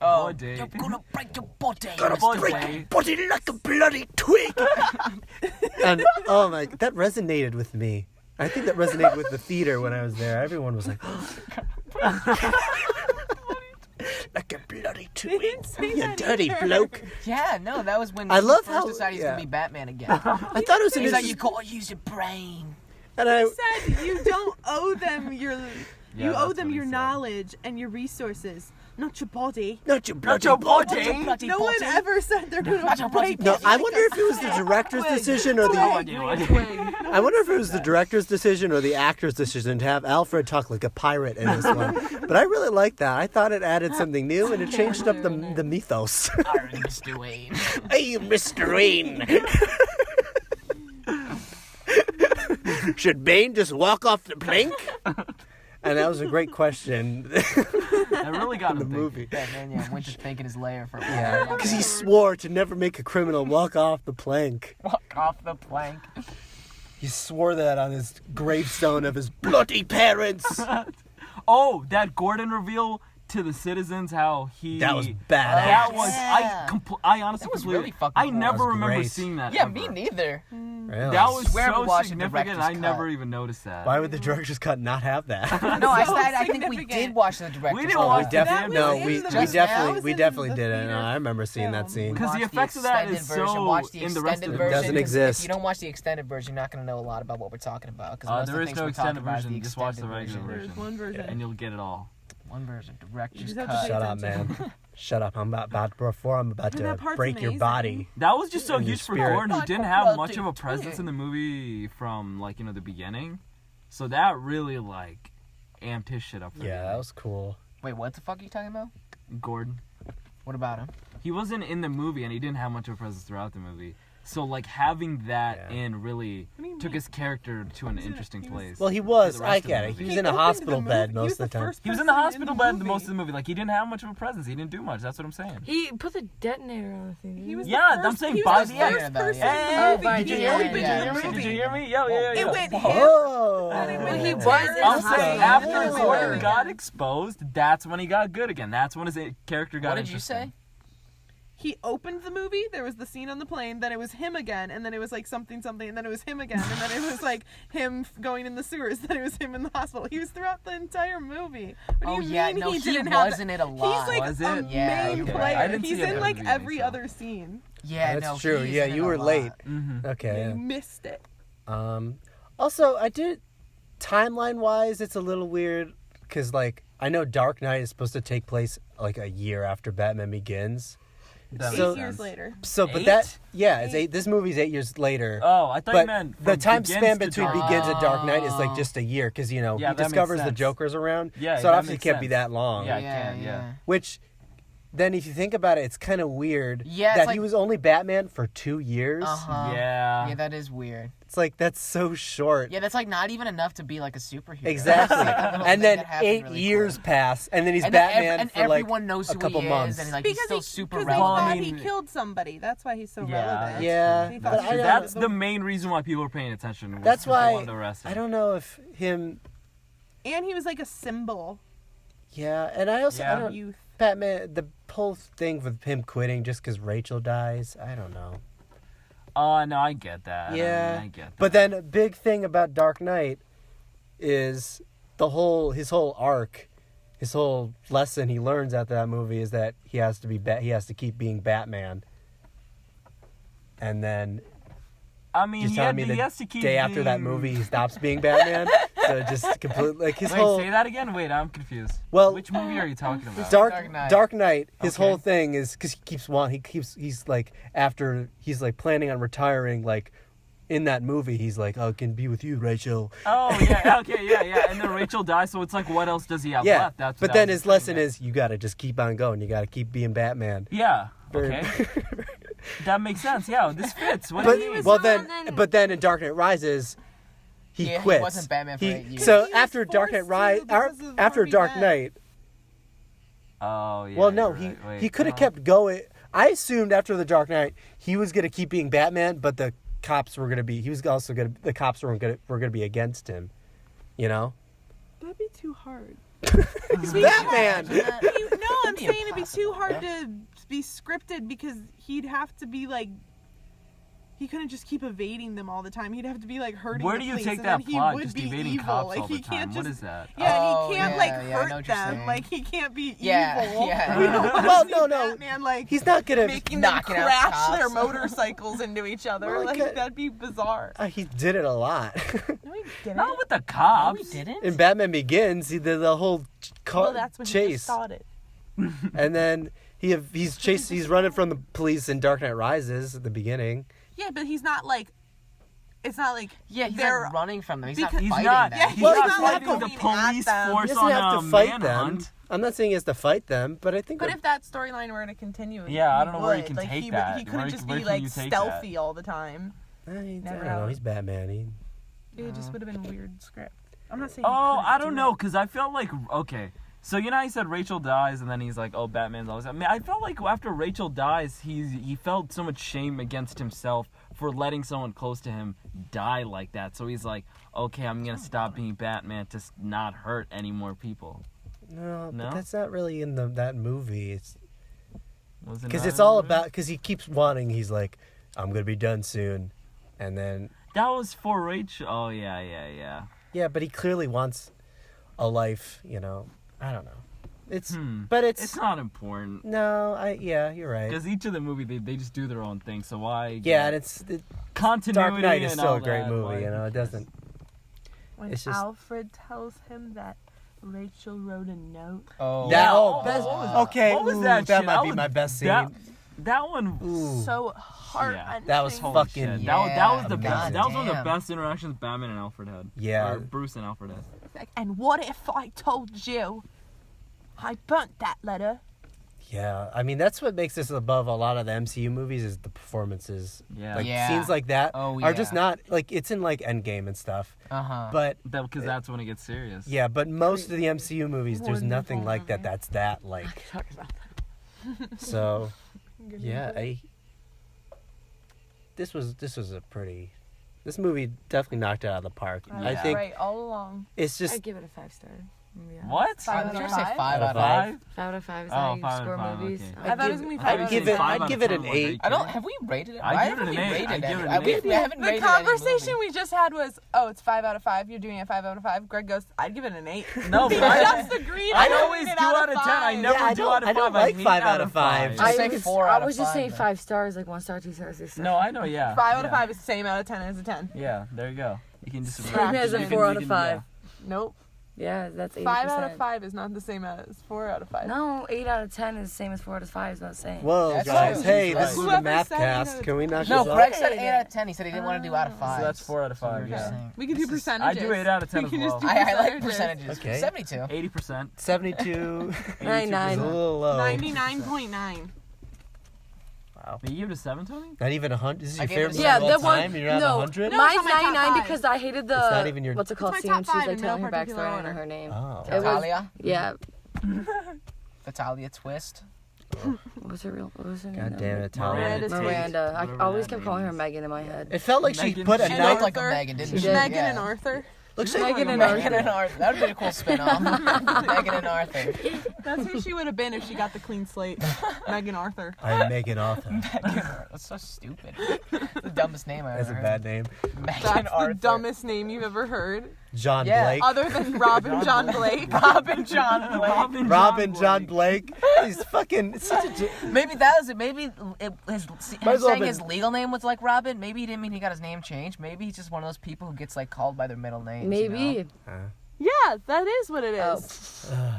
Oh, Body. you're gonna break your body. Body. Body like a bloody twig. And oh my, that resonated with me. I think that resonated with the theater when I was there. Everyone was like, like a bloody They twig. didn't say You that dirty either. bloke. Yeah, no, that was when I he love first how- decided he's yeah. gonna be Batman again. I thought it was an He's like, you interesting. gotta use your brain. And I, He said you don't owe them your. Yeah, you owe that's them what he your said. knowledge and your resources, not your body. not your bloody your body. body. Bloody No one body. ever said they're Not gonna your bloody break No, it. I wonder if it was the director's decision or No the. idea what it is. I wonder if it was the director's decision or the actor's decision to have Alfred talk like a pirate in this one. But I really liked that. I thought it added something new and it changed up the mythos. Iron Mr. Wayne. Hey, Mr. Wayne. Should Bane just walk off the plank? And that was a great question. That really got in the him movie. Batman, yeah, went to think in his lair for a while. Yeah, because he swore to never make a criminal walk off the plank. Walk off the plank. He swore that on his gravestone of his bloody parents. Oh, that Gordon reveal to the citizens, how he. That was badass. That was Yeah. I honestly That was completely. really fucking I cool. never That was remember great. seeing that. Yeah, ever. me neither. Really? That was Swear we so watched the significant. director's I never cut. even noticed that. Why would the director's cut not have that? No, I So said I think we significant. did watch the director's We didn't cut. watch we that definitely was no, in we the- we just definitely now? we It was definitely in the did it. theater I remember seeing that film. scene. Because the Watch effects of that extended is version. so Watch the in the rest of extended the version. Doesn't 'cause exist. If you don't watch the extended version, you're not going to know a lot about what we're talking about. Because There is no extended version. Just watch the regular There's version, one version. and you'll get it all. One version, director's just have to cut. pay Shut up, attention. man. Shut up. I'm about before I'm about And to that part's break your amazing. body. That was just so In your huge for spirit. Gordon, who Like didn't a have much bloody of a presence twig. in the movie from the beginning. So that really amped his shit up for Yeah, me. that was cool. Wait, what the fuck are you talking about? Gordon. What about him? He wasn't in the movie, and he didn't have much of a presence throughout the movie. So like having that Yeah. in really took his character to an interesting place. Well, he for was. the rest I of the get it. movie. He was in a hospital bed most of the time. He was in the hospital bed most of the movie. Like he didn't have much of a presence. He didn't do much. That's what I'm saying. He put the detonator on the thing. He was Yeah, the I'm first, saying he by was the the end. first person Hey, in the movie. by He the end, opened yeah. the Did you movie. hear me? Yo. It went him. Oh. When he was turned in I'm the saying hospital. after Gordon got exposed, that's when he got good again. That's when his character got What did you interesting. say? He opened the movie, there was the scene on the plane, then it was him again, and then it was like something, and then it was him again, and then it was like him going in the sewers, then it was him in the hospital. He was throughout the entire movie. What do you mean no, he he didn't was have in it a lot. He's like Was a it? Yeah, main you're right. player. I didn't He's see it in in like the every beginning, so. other scene. Yeah, That's no, true. he's Yeah, in you it a were lot. late. Mm-hmm. Okay. You missed it. Also, I did timeline wise, it's a little weird because like I know Dark Knight is supposed to take place like a year after Batman Begins. That So- makes 8 years sense. later. So, but 8? that it's 8. This movie's 8 years later. Oh, I thought you But meant the from time Begins span to between Dark Begins Knight. and Dark Knight is like just a year because Yeah, he that makes discovers the sense. Joker's around. Yeah, so it that obviously makes can't be sense. that long. Yeah, it can, yeah. Which then, if you think about it, it's kind of weird Yeah, it's that like- he was only Batman for 2 years. Uh-huh. Yeah. Yeah, that is weird. It's like that's so short. Yeah, that's like not even enough to be like a superhero. Exactly. That's, like, a little And thing then that happened 8 really years quick. pass, and then he's And then Batman and for like everyone knows a who couple he months. is, and like Because he's still super they relevant. thought I he mean- killed somebody. That's why he's so Yeah, relevant. Yeah, They but thought I he don't- That's the main reason why people are paying attention. was That's 'cause they why wanted to arrest him. I don't know if him. And he was like a symbol Yeah, and I also I Yeah. don't, of youth. Batman. The whole thing with him quitting just because Rachel dies. I don't know. Oh, no, I get that. Yeah, I get that. But then a big thing about Dark Knight is his whole arc, his whole lesson he learns out of that movie is that he has to keep being Batman. And then I mean, just he telling me he the has to keep day after that being- movie he stops being Batman. So just completely like his Wait, whole say that again? Wait, I'm confused. Well, Which movie are you talking about? Dark Knight. Dark Knight. His Okay. whole thing is because he's like after he's like planning on retiring. Like in that movie, he's like, "Oh, I can be with you, Rachel." Oh, yeah, okay, yeah. And then Rachel dies, so it's like, what else does he have Yeah, left? That's but that then was his the lesson thing, is you got to just keep on going. You got to keep being Batman. Yeah, Very- okay. That makes sense. Yeah, this fits. What but do you mean? well, not- then in Dark Knight Rises, he Yeah, he quits. wasn't Batman for 8 years. So He was after Dark Knight forced to because of after Harvey Dark Dent. Knight. Oh, yeah. Well, no, you're right. Wait, he could have hold on. kept going. I assumed after the Dark Knight he was gonna keep being Batman, but the cops were gonna be. He was also gonna. The cops were gonna be against him. You know. That'd be too hard. He's Batman. No, I'm Be saying it'd be too impossible. hard to be scripted because he'd have to be like. He couldn't just keep evading them all the time. He'd have to be like hurting Where the do you police, take and that then he plot? would Just be evading evil. cops Like all the he time. can't What just. is that? Yeah, and Oh, he can't yeah, like yeah, I know hurt what you're them. saying. Like he can't be Yeah, evil. yeah. We don't want Well, to no, see no. Batman like He's not gonna. making them knocking out crash cops. their motorcycles into each other. Well, Like okay. that'd be bizarre. He did it a lot. No, he didn't. Not with the No, cops. he didn't. In Batman Begins, he did the whole Well, that's when he chase, just thought it. and then he's running from the police in Dark Knight Rises at the beginning. Yeah, but he's not like. It's not like. Yeah, he's they're like running from them. He's because- not He's fighting not. them. Yeah, He's he's not not, like, fighting the going at police them. He force doesn't on have a to fight manhunt. them. I'm not saying he has to fight them, but I think But if that storyline were to continue, Yeah, I don't he know where you would. can Like, take he that. He couldn't Where- just where be can like you take stealthy all the time. I don't Never know. know. He's Batman. It just would have been a weird script. I'm not saying. Oh, I don't know, because I felt like, okay, so you know how he said Rachel dies, and then he's like, oh, Batman's always... I mean, I felt like after Rachel dies, he felt so much shame against himself for letting someone close to him die like that. So he's like, okay, I'm going to stop being Batman to not hurt any more people. No, No? but that's not really in that movie. It's Was it because not it's in all the movie? about because he keeps wanting. He's like, I'm gonna be done soon, and then That was for Rachel. Oh, yeah. yeah, but he clearly wants a life. You know, I don't know. It's Hmm. but It's not important. no. You're right. Because each of the movie, they just do their own thing, so why... Yeah, and continuity Dark Knight is and still all a great that, movie. why- You know, it doesn't. When It's just- Alfred tells him that Rachel wrote a note. Oh, That oh, best. what was- Okay, what was ooh, that that shit? might I be would- my best scene. That one... Ooh. So heart. Yeah, that was Holy fucking- shit. Yeah, that was the amazing. best. That was one of the Damn. best interactions Batman and Alfred had. Yeah. Or Bruce and Alfred had. And what if I told you I burnt that letter? Yeah, I mean that's what makes this above a lot of the MCU movies is the performances. Yeah. Like Yeah. scenes like that Oh, are just yeah. not like it's in like Endgame and stuff. But Because that's when it gets serious. yeah, but most of the MCU movies there's nothing Wonderful, like that. That's that like. Talk about that. So yeah, this was a pretty. This movie definitely knocked it out of the park. I think right all along. it's just I'd give it a 5-star. Yeah. What? Five I'm out gonna of say five? 5 out of 5? 5 out of 5 is Oh, how you 5 out of score 5, movies. okay. I thought it was gonna be I five would out say of give it- five I'd out give of it an 10 was 8. right I don't. there. Have we rated it? I'd Why give it haven't an we 8. rated I'd any- give it an we haven't The rated any conversation movie. we just had was, oh, it's 5 out of 5. You're doing a 5 out of 5. Greg goes, I'd give it an 8. No, We but I, just agreed. I on always giving do it out of 10. I 5. never Yeah, I do don't- out of 5. I don't like hate 5 out of 5. Just say I was 4 out of just 5 saying then. 5 stars, like 1 star, 2 stars, 3 stars. No, I know, yeah. 5 out of yeah. 5 is the same out of 10 as a 10. Yeah, there you go. You can just Same as a 4 out of 5. Nope. Yeah, that's 80%. 5 out of 5 is not the same as 4 out of 5. No, 8 out of 10 is the same as 4 out of 5 is what I'm saying. whoa That's guys. true. Hey, Right. this is the Whoever math said cast. it. Can we knock No, this Greg off? said 8 out of 10. He said he didn't want to do out of 5. So that's 4 out of So 5, we're just yeah. saying. We can do This is- percentages. I do 8 out of 10 We as can just well. do I like percentages. percentages. Okay. 72. 80%. 72. 99. It's a little low. 99.9. Wow. Did you give it a 7, Tony? Not even 100. This is I your gave it favorite a movie Yeah, of all that one. time, and you're at No, 100. No, mine's it's on my top 99 five. because I hated the. It's not even your- What's it called? It's Scene my when top she's five like in telling no her particular backstory and order. her name. Oh. It was- Talia. Yeah. Talia Twist. What was her real? What was her name? God damn it, Talia. Miranda Tate. Miranda. I Whatever always that kept name calling her is. Megan in my head. It felt like she Megan- put a She And night. looked like a Arthur. Megan, didn't She she? did. Megan Yeah. and Arthur. Looks like Megan and Megan Arthur. and Arthur. That would be a cool spin-off. Megan and Arthur. That's who she would have been if she got the clean slate. Megan Arthur. I'm Megan Arthur. Megan Arthur. That's so stupid. The dumbest name I ever That's a heard. bad name. Megan That's Arthur. the dumbest name you've ever heard. John Yeah. Blake. Other than Robin John Blake. Robin John Blake. Robin John Blake. He's fucking it's such a. Maybe that was it. Maybe his Might as well saying been- his legal name was like Robin. Maybe he didn't mean he got his name changed. Maybe he's just one of those people who gets like called by their middle names. Maybe. You Yeah, that is what it is. know?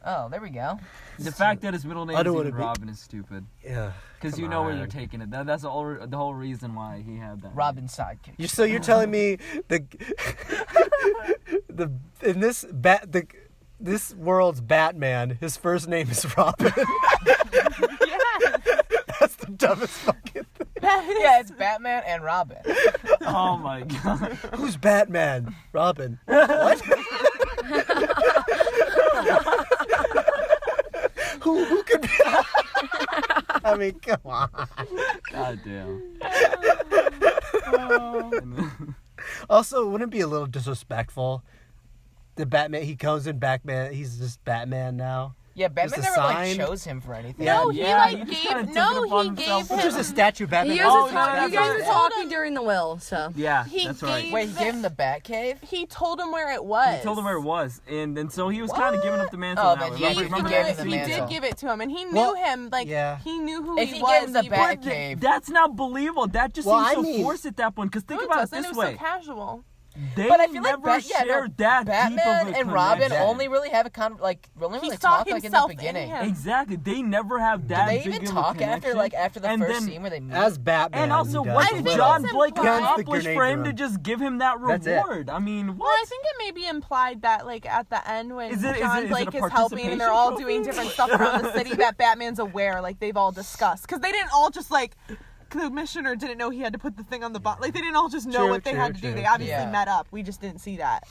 Oh, there we go. The fact that his middle name I is don't even wanna be- Robin is stupid. Yeah. Because Come you know where on. you're taking it. That's the whole reason why he had that. Robin sidekick. So you're telling me in this world's Batman, his first name is Robin. Yes. That's the dumbest fucking thing. Yeah, it's Batman and Robin. Oh my god. Who's Batman? Robin. What? who could be? I mean, come on. God damn. Also, wouldn't it be a little disrespectful? The Batman, he comes in Batman. He's just Batman now. Yeah, Batman Just a never like sign. chose him for anything. Yeah. No, Yeah, he he like just kinda gave. took No, it upon he gave himself. It's just a him. statue of Batman. You guys, Oh, were no, talking, that's you guys right. were talking during the will, so. Yeah, He that's right. gave- Wait, he gave him the Batcave? He told him where it was. He told him where it was, and so he was kind of giving up the mantle. Oh, now. then He, yeah, Remember- he remember gave that him the he scene? mantle. did give it to him, and he knew Well, him. Like yeah. he knew who If he he was. gave him the even- Batcave, That's not believable. That just Well, seems I so mean- forced at that point. Because think No, it about it doesn't. this It was way: so casual. they but I feel like never yeah, no, shared that Batman deep of a and Robin connection. only really have a really He talk saw like in the himself in beginning. him. Exactly. They never have Did that. they big even of a talk connection. after the And first then- scene where they meet? As Batman. And also, he what does did little. John it's Blake implied- accomplish Guns the for him to grenade just give him that That's it. reward? I mean, Well, I what? think it may be implied that, like, at the end when Is it John a Blake is helping and they're participation all trophy? doing different stuff around the city, that Batman's aware, like, they've all discussed. Because they didn't all just, like, the commissioner didn't know he had to put the thing on the bottom. Like, they didn't all just know True, what they true, had to do. true. They obviously Yeah. met up. We just didn't see that.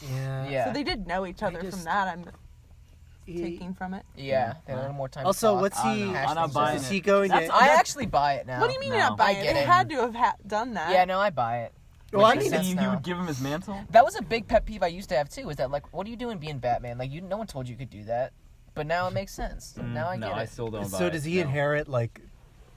Yeah. So they did know each other just- from that, I'm He- taking from it. Yeah, they had a little more time. Also, to talk. what's he? I'm not buying Is it. he going That's- to? I actually buy it now. What do you mean No. you're not buying I it? get They it. had to have done that. Yeah, no, I buy it. Well, I Makes mean, sense you now. would give him his mantle? That was a big pet peeve I used to have too. Is that like, what are you doing being Batman? Like, no one told you could do that, but now it makes sense. Now I no, get I it. still don't buy So it. does he No. inherit like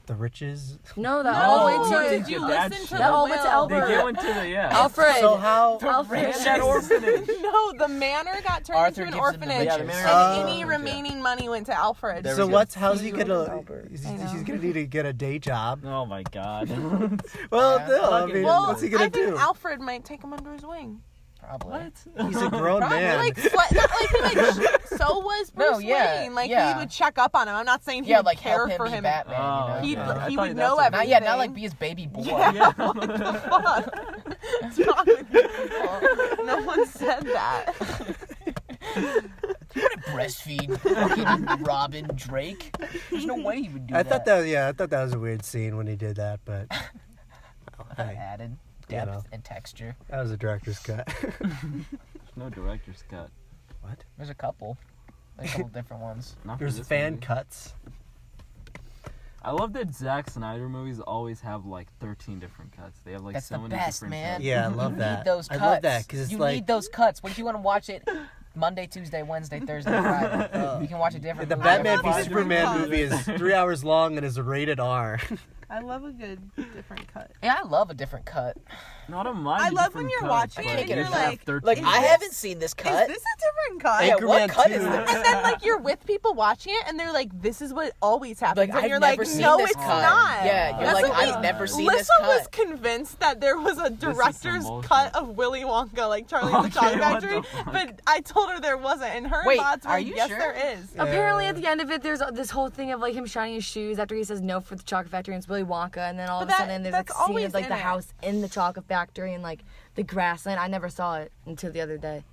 the riches? No, that No, all went Oh, to. did you Your dad listen to shit. the That all went to will? They Albert. went to the, yeah. Alfred. So how? Alfred. And that orphanage. No, the manor got turned Arthur into an gives him the orphanage, Yeah, the and manor got any turned into- remaining money went to Alfred. There So we go. how's he He gonna? went with Albert. He's I know. gonna need to get a day job. Oh my god. Well, Yeah. no, I Fucking- mean, Well, what's he gonna I think do? Alfred might take him under his wing. Probably. He's a grown man. Like, not like he like. So was Bruce No, yeah, Wayne. Like yeah. he would check up on him. I'm not saying he Yeah, would like care help him for be him. Batman. Oh, He'd, you know? okay. I he thought would that's know what- everything. Not like be his baby boy. Yeah, what the fuck? What's wrong with you? No one said that. breastfeed fucking Robin Drake. There's no way he would do that. I thought that was a weird scene when he did that, but Added depth and texture. that was a director's cut. No director's cut. What? There's a couple. Like a couple different ones. Not for There's this fan movie. cuts. I love that Zack Snyder movies always have like 13 different cuts. They have like That's so the many best, different man. cuts. Yeah, I love You that. need those I cuts. love that because it's you like need those cuts. What if you want to watch it Monday, Tuesday, Wednesday, Thursday, Friday? You can watch a different the movie Batman every v Friday. Superman movie is 3 hours long and is rated R. I love a good different cut. Yeah, I love a different cut. Not a mind. I love when you're watching it and you're like, I haven't seen this cut. Is this a different cut? Yeah, Anchorman what cut 2. is this? And then like you're with people watching it and they're like, this is what always happens. Like, and I've you're never like, seen no, this it's cut. not. Yeah, you're That's like, what I've never seen Alyssa this was cut. convinced that there was a some director's bullshit. cut of Willy Wonka, like Charlie and the Okay, Chocolate what Factory, the fuck? but I told her there wasn't, and her Wait, thoughts were, are you yes, sure? there is. Apparently, at the end of it, there's this whole thing of like him shining his shoes after he says no for the chocolate factory, and it's Willy Wonka, and then all But of that- a sudden there's like that's a scene always of like in the it. house in the chocolate factory and like the grassland. I never saw it until the other day.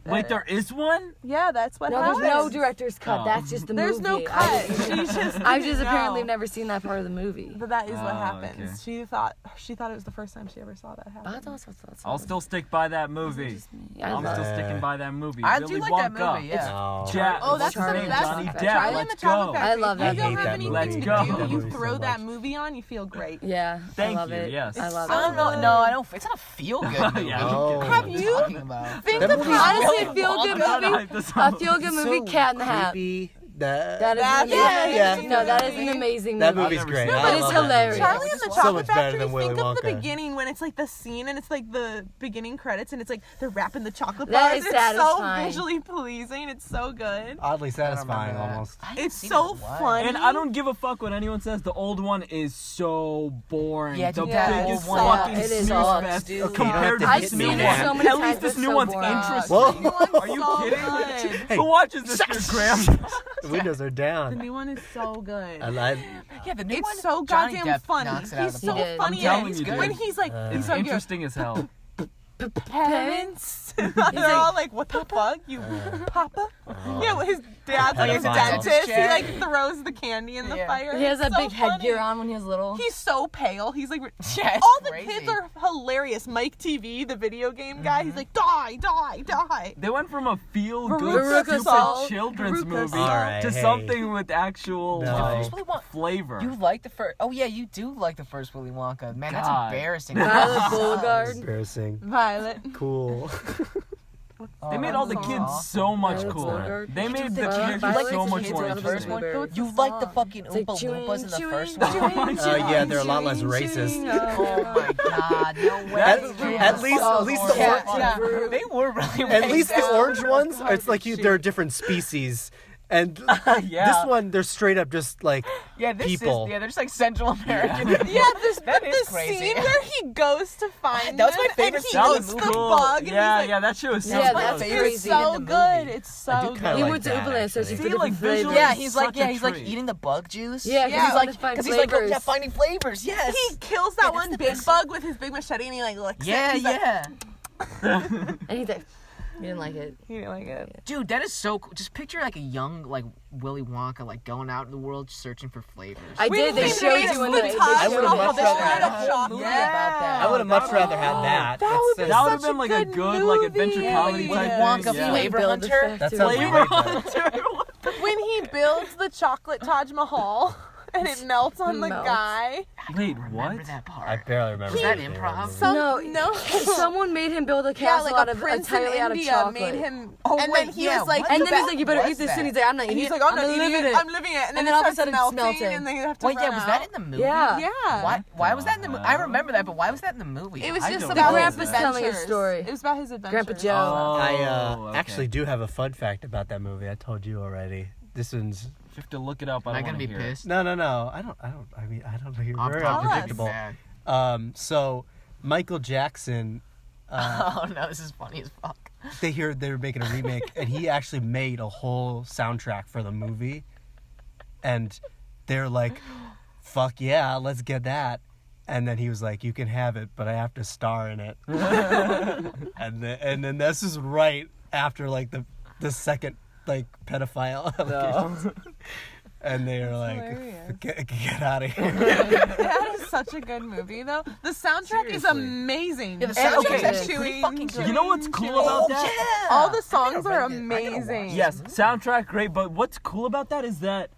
Wait, there is one? Yeah, that's what No, happens. there's no director's cut. Oh. That's just the There's movie. no cut. She just I've just didn't apparently know. never seen that part of the movie. But that is what Oh, happens. okay. She thought it was the first time she ever saw that happen. I thought so. I'll still stick by that movie. I'm still sticking by that movie. I Willy do like Wonka. that movie, yeah. No. Jack. Oh, that's Charlie the and best. Johnny Depp. Depp. Charlie and Let's the Chocolate go. I Factory. love that You don't movie. have anything Let's to go. do. That You movie's throw so that much. movie on, you feel great. Yeah, Thank I love you, it. yes. I love I don't it. know. No, I don't. It's not a feel-good movie. Yeah, No. Have What are you? talking about? Think That of movie's how Honestly, Willy feel good Wonka. movie. Hype this A up. feel good movie, So Cat in the Hat. creepy. That is That's an amazing. yeah. No, that is an amazing That movie. movie's I've never great. seen I But it's love that hilarious. movie. Charlie and the So Chocolate much better Factory, than Willy think of the Wonka. beginning when it's like the scene and it's like the beginning credits and it's like they're wrapping the chocolate That bars. is It's so satisfying. visually pleasing. It's so good. Oddly I don't satisfying, remember that. almost. I haven't It's seen so it in a while. fun. And I don't give a fuck what anyone says. The old one is so boring. Yeah, the dude, that biggest old one fucking it is snooze sucks, fest dude. compared to I've this seen new it one. so many At times, least this it's new so one's boring. interesting. Whoa. Are you so kidding? good. Hey. Who watches this? Your grandma? The windows are The down. new one is so good. Yeah, the new one. It's so Johnny goddamn Depp funny. knocks it out He's of the so park. He did. funny. I'm telling and you, dude. when he's like, It's he's like, Interesting as hell. parents. They're all like, what the fuck? You Papa? Yeah, well, his dad's like his Pedophile. dentist. He Chair. like throws the candy in the Yeah. fire. He has It's that so big funny. headgear on when he was little. He's so pale. He's like, Yeah, it's all the crazy. kids are hilarious. Mike TV, the video game guy, he's like, die, die, die. They went from a feel-good, Veruca stupid Salt. children's Veruca movie Salt. Alright, to hey. something with actual No. like, First Willy Wonka. flavor. You like the first? Oh yeah, you do like the first Willy Wonka. Man, that's God. embarrassing. Violet Beauregard. Embarrassing. Violet. Cool. Oh, They made all the that's kids awesome. so much Violet cooler. Beauregard. They made the Violet characters Beauregard. so much Kids more out of the interesting. first one. You like the fucking It's like Oompa Loompas in the chewing, first chewing, one? chewing, Yeah, they're a lot less chewing, racist. chewing. Oh my god, no way. At least the Yeah, orange, yeah, they were really at least the racist. orange ones, it's like they're a different species. And Yeah. this one, they're straight up just like Yeah, this people. is, yeah, they're just like Central American. Yeah, That is the crazy. scene where he goes to find That was my them favorite and he scene That in eats was the the movie. cool. bug. And Yeah, he's like, yeah, that shit was so Yeah, my that's favorite it's scene in so the good. movie. It's so I do good. kinda He like went to that, Uberland searching actually. for See, different like, flavors. visually- Yeah, he's like, Such yeah, a he's like treat. eating the bug juice. Yeah, 'cause he's he's like, trying to find he's like, flavors. yeah, finding flavors. Yes. He kills that one big bug with his big machete and he like looks Yeah, at it. He's like, yeah. And he's like, he didn't like it. he didn't like it. Dude, that is so cool. Just picture like a young like Willy Wonka like going out in the world searching for flavors. I did. They When showed he you in made the. the They Taj I would've showed much you. rather had had a chocolate. about that. I would have much rather had that. That would be That would have such been a like a good good like adventure movie. comedy Willy type Wonka thing. Yeah. flavor Build the hunter. That factory. sounds Flavor way better. hunter. When he builds the chocolate Taj Mahal and it melts on the Melts. guy. Wait, Remember what? that part? I barely remember. Was that anything improv? about it. Some- No, someone made him build a Yeah, castle like out a of prince entirely in out of India chocolate. made him. Oh, and wait, then he yeah, was like, what And the then he's ba- like, "You better was eat this that? soon." He's like, "I'm not and eating he's it. like, I'm not gonna eating live it. in I'm living it. And then then all of a starts sudden it's melting, melting. and then you have to Wait, yeah, run was out. that in the movie? Yeah. Yeah. Why was that in the movie? I remember that, but why was that in the movie? It was I just don't about know. his Grandpa's telling a adventures. story. It was about his adventures. Grandpa Joe. I okay. actually do have a fun fact about that movie. I told you already. This one's You have to look it up. Am I I don't gonna want be to hear it. pissed? no. I mean, I don't know. You're I'm very probably gonna be unpredictable. mad. So Michael Jackson, Oh no, this is funny as fuck. they hear they were making a remake, and he actually made a whole soundtrack for the movie, and they're like, "Fuck yeah, let's get that." And then he was like, "You can have it, but I have to star in it." and then this is right after like the second like pedophile No. allegations. And they were hilarious. like, get out of here. That is such a good movie, though. The soundtrack is Seriously. amazing. Yeah, the And soundtrack okay, is pretty fucking good. You know what's cool about that? All the songs I are gotta amazing. Yes, soundtrack great, but what's cool about that is that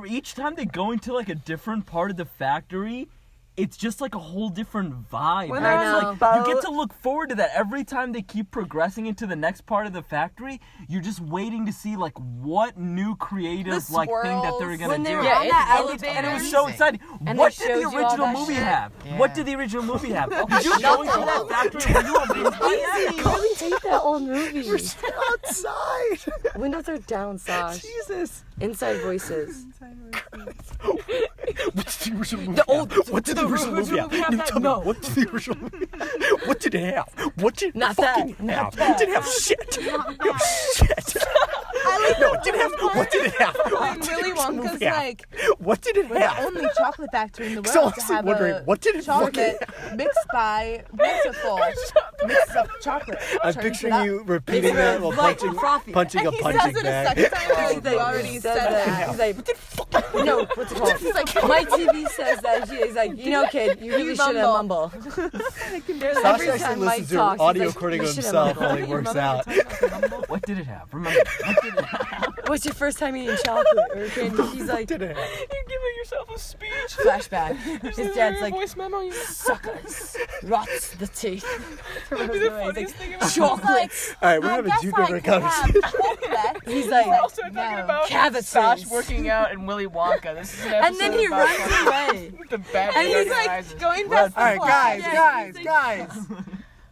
each time they go into like a different part of the factory, it's just like a whole different vibe. When And they're it's on like the you get boat. to look forward to that every time they keep progressing into the next part of the factory. You're just waiting to see like what new creative The like thing that they're swirls. gonna When they do. were Yeah, on it's that really elevator, And it was amazing. so exciting. And What they did the showed you all original that movie shit. have? Yeah. What did the original movie have? Did you go into that factory? Were you amazed by that? You really hate that old movie. We're still outside. Windows are down, Sash. Jesus. Inside voices. What's the original movie? What did the original movie have? You tell me, what did the original movie have? What did it have? What did it Not fucking that. have? It didn't have shit. No shit. No, it didn't have. What did it have? When What did Willy the original Wonka's movie have? like, What did it we're the have? only chocolate factory in the So world to I'm have wondering, a what did it chocolate mixed by waterfall. Mixed up chocolate. I'm Turns it picturing up. you repeating that while Light punching, frothy. punching a And he punching says it a bag. second time. Like, He's you already said that. He's like, no, what's it called? He's like, My TV says that. He's like, you know, kid, you really shouldn't mumble. Sasha Every actually time Mike listens to an talks, he's audio like, recording you of shouldn't himself mumble. while he works out. What did it have? Remember? What did it have? What's your first time eating chocolate or candy? He's like, Did it have? You're giving yourself a speech. flashback. His dad's like, voice memo. You suckers, rots the teeth. That'd be the funniest thing about Chocolates. All right, we're I having guess two I different could have conversations. chocolate. He's like, also talking about cavities. Sash working out and Willy Wonka. This is an episode and then he about runs away. the bad And he's Dark like, Rises. Going past the All right, flag. guys.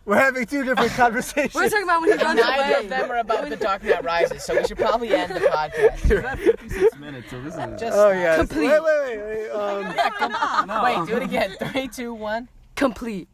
We're having two different conversations. We're talking about when he runs Neither away. of them are about the Dark Knight Rises, so we should probably end the podcast. We're at 56 minutes, so this is. Just Oh yeah. Complete. Wait. No. wait, do it again. 3, 2, 1. Complete.